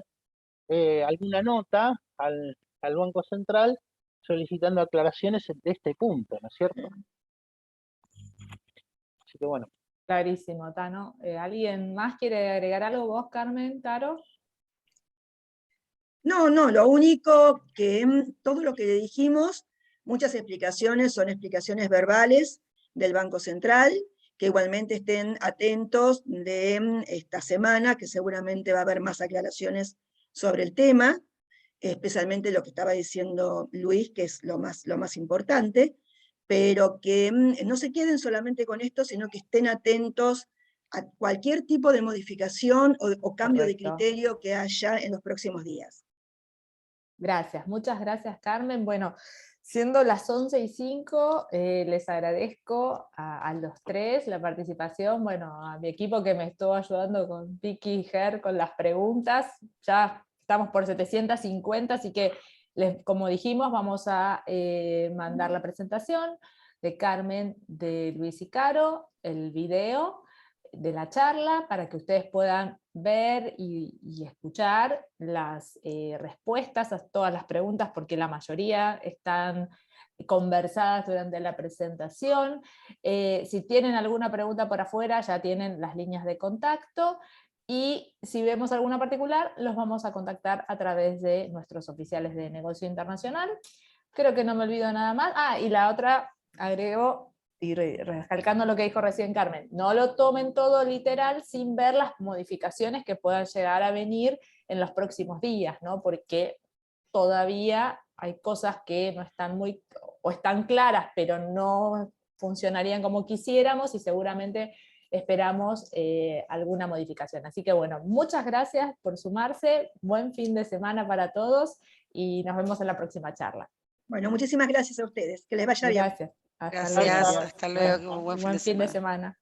alguna nota al Banco Central solicitando aclaraciones de este punto, ¿no es cierto? Así que bueno. Clarísimo, Tano. ¿Alguien más quiere agregar algo? ¿Vos, Carmen, Caro? No, lo único que todo lo que dijimos, muchas explicaciones son explicaciones verbales del Banco Central, que igualmente estén atentos de esta semana, que seguramente va a haber más aclaraciones sobre el tema, especialmente lo que estaba diciendo Luis, que es lo más importante, pero que no se queden solamente con esto, sino que estén atentos a cualquier tipo de modificación o cambio de Correcto. criterio que haya en los próximos días. Gracias, muchas gracias, Carmen. Bueno, siendo las 11:05, les agradezco a los tres la participación, bueno, a mi equipo que me estuvo ayudando con Vicky y Ger con las preguntas, ya estamos por 750, así que, como dijimos, vamos a mandar la presentación. de Carmen de Luis y Caro el video de la charla para que ustedes puedan ver y escuchar las respuestas a todas las preguntas, porque la mayoría están conversadas durante la presentación. Si tienen alguna pregunta por afuera, ya tienen las líneas de contacto, y si vemos alguna particular, los vamos a contactar a través de nuestros oficiales de negocio internacional. Creo que no me olvido nada más. Y la otra, agrego, y recalcando lo que dijo recién Carmen, no lo tomen todo literal sin ver las modificaciones que puedan llegar a venir en los próximos días, ¿no? Porque todavía hay cosas que no están muy, o están claras, pero no funcionarían como quisiéramos, y seguramente esperamos alguna modificación. Así que bueno, muchas gracias por sumarse, buen fin de semana para todos, y nos vemos en la próxima charla. Bueno, muchísimas gracias a ustedes, que les vaya bien. Gracias. Hasta Gracias, luego. hasta luego, buen fin de Buen fin de semana. semana.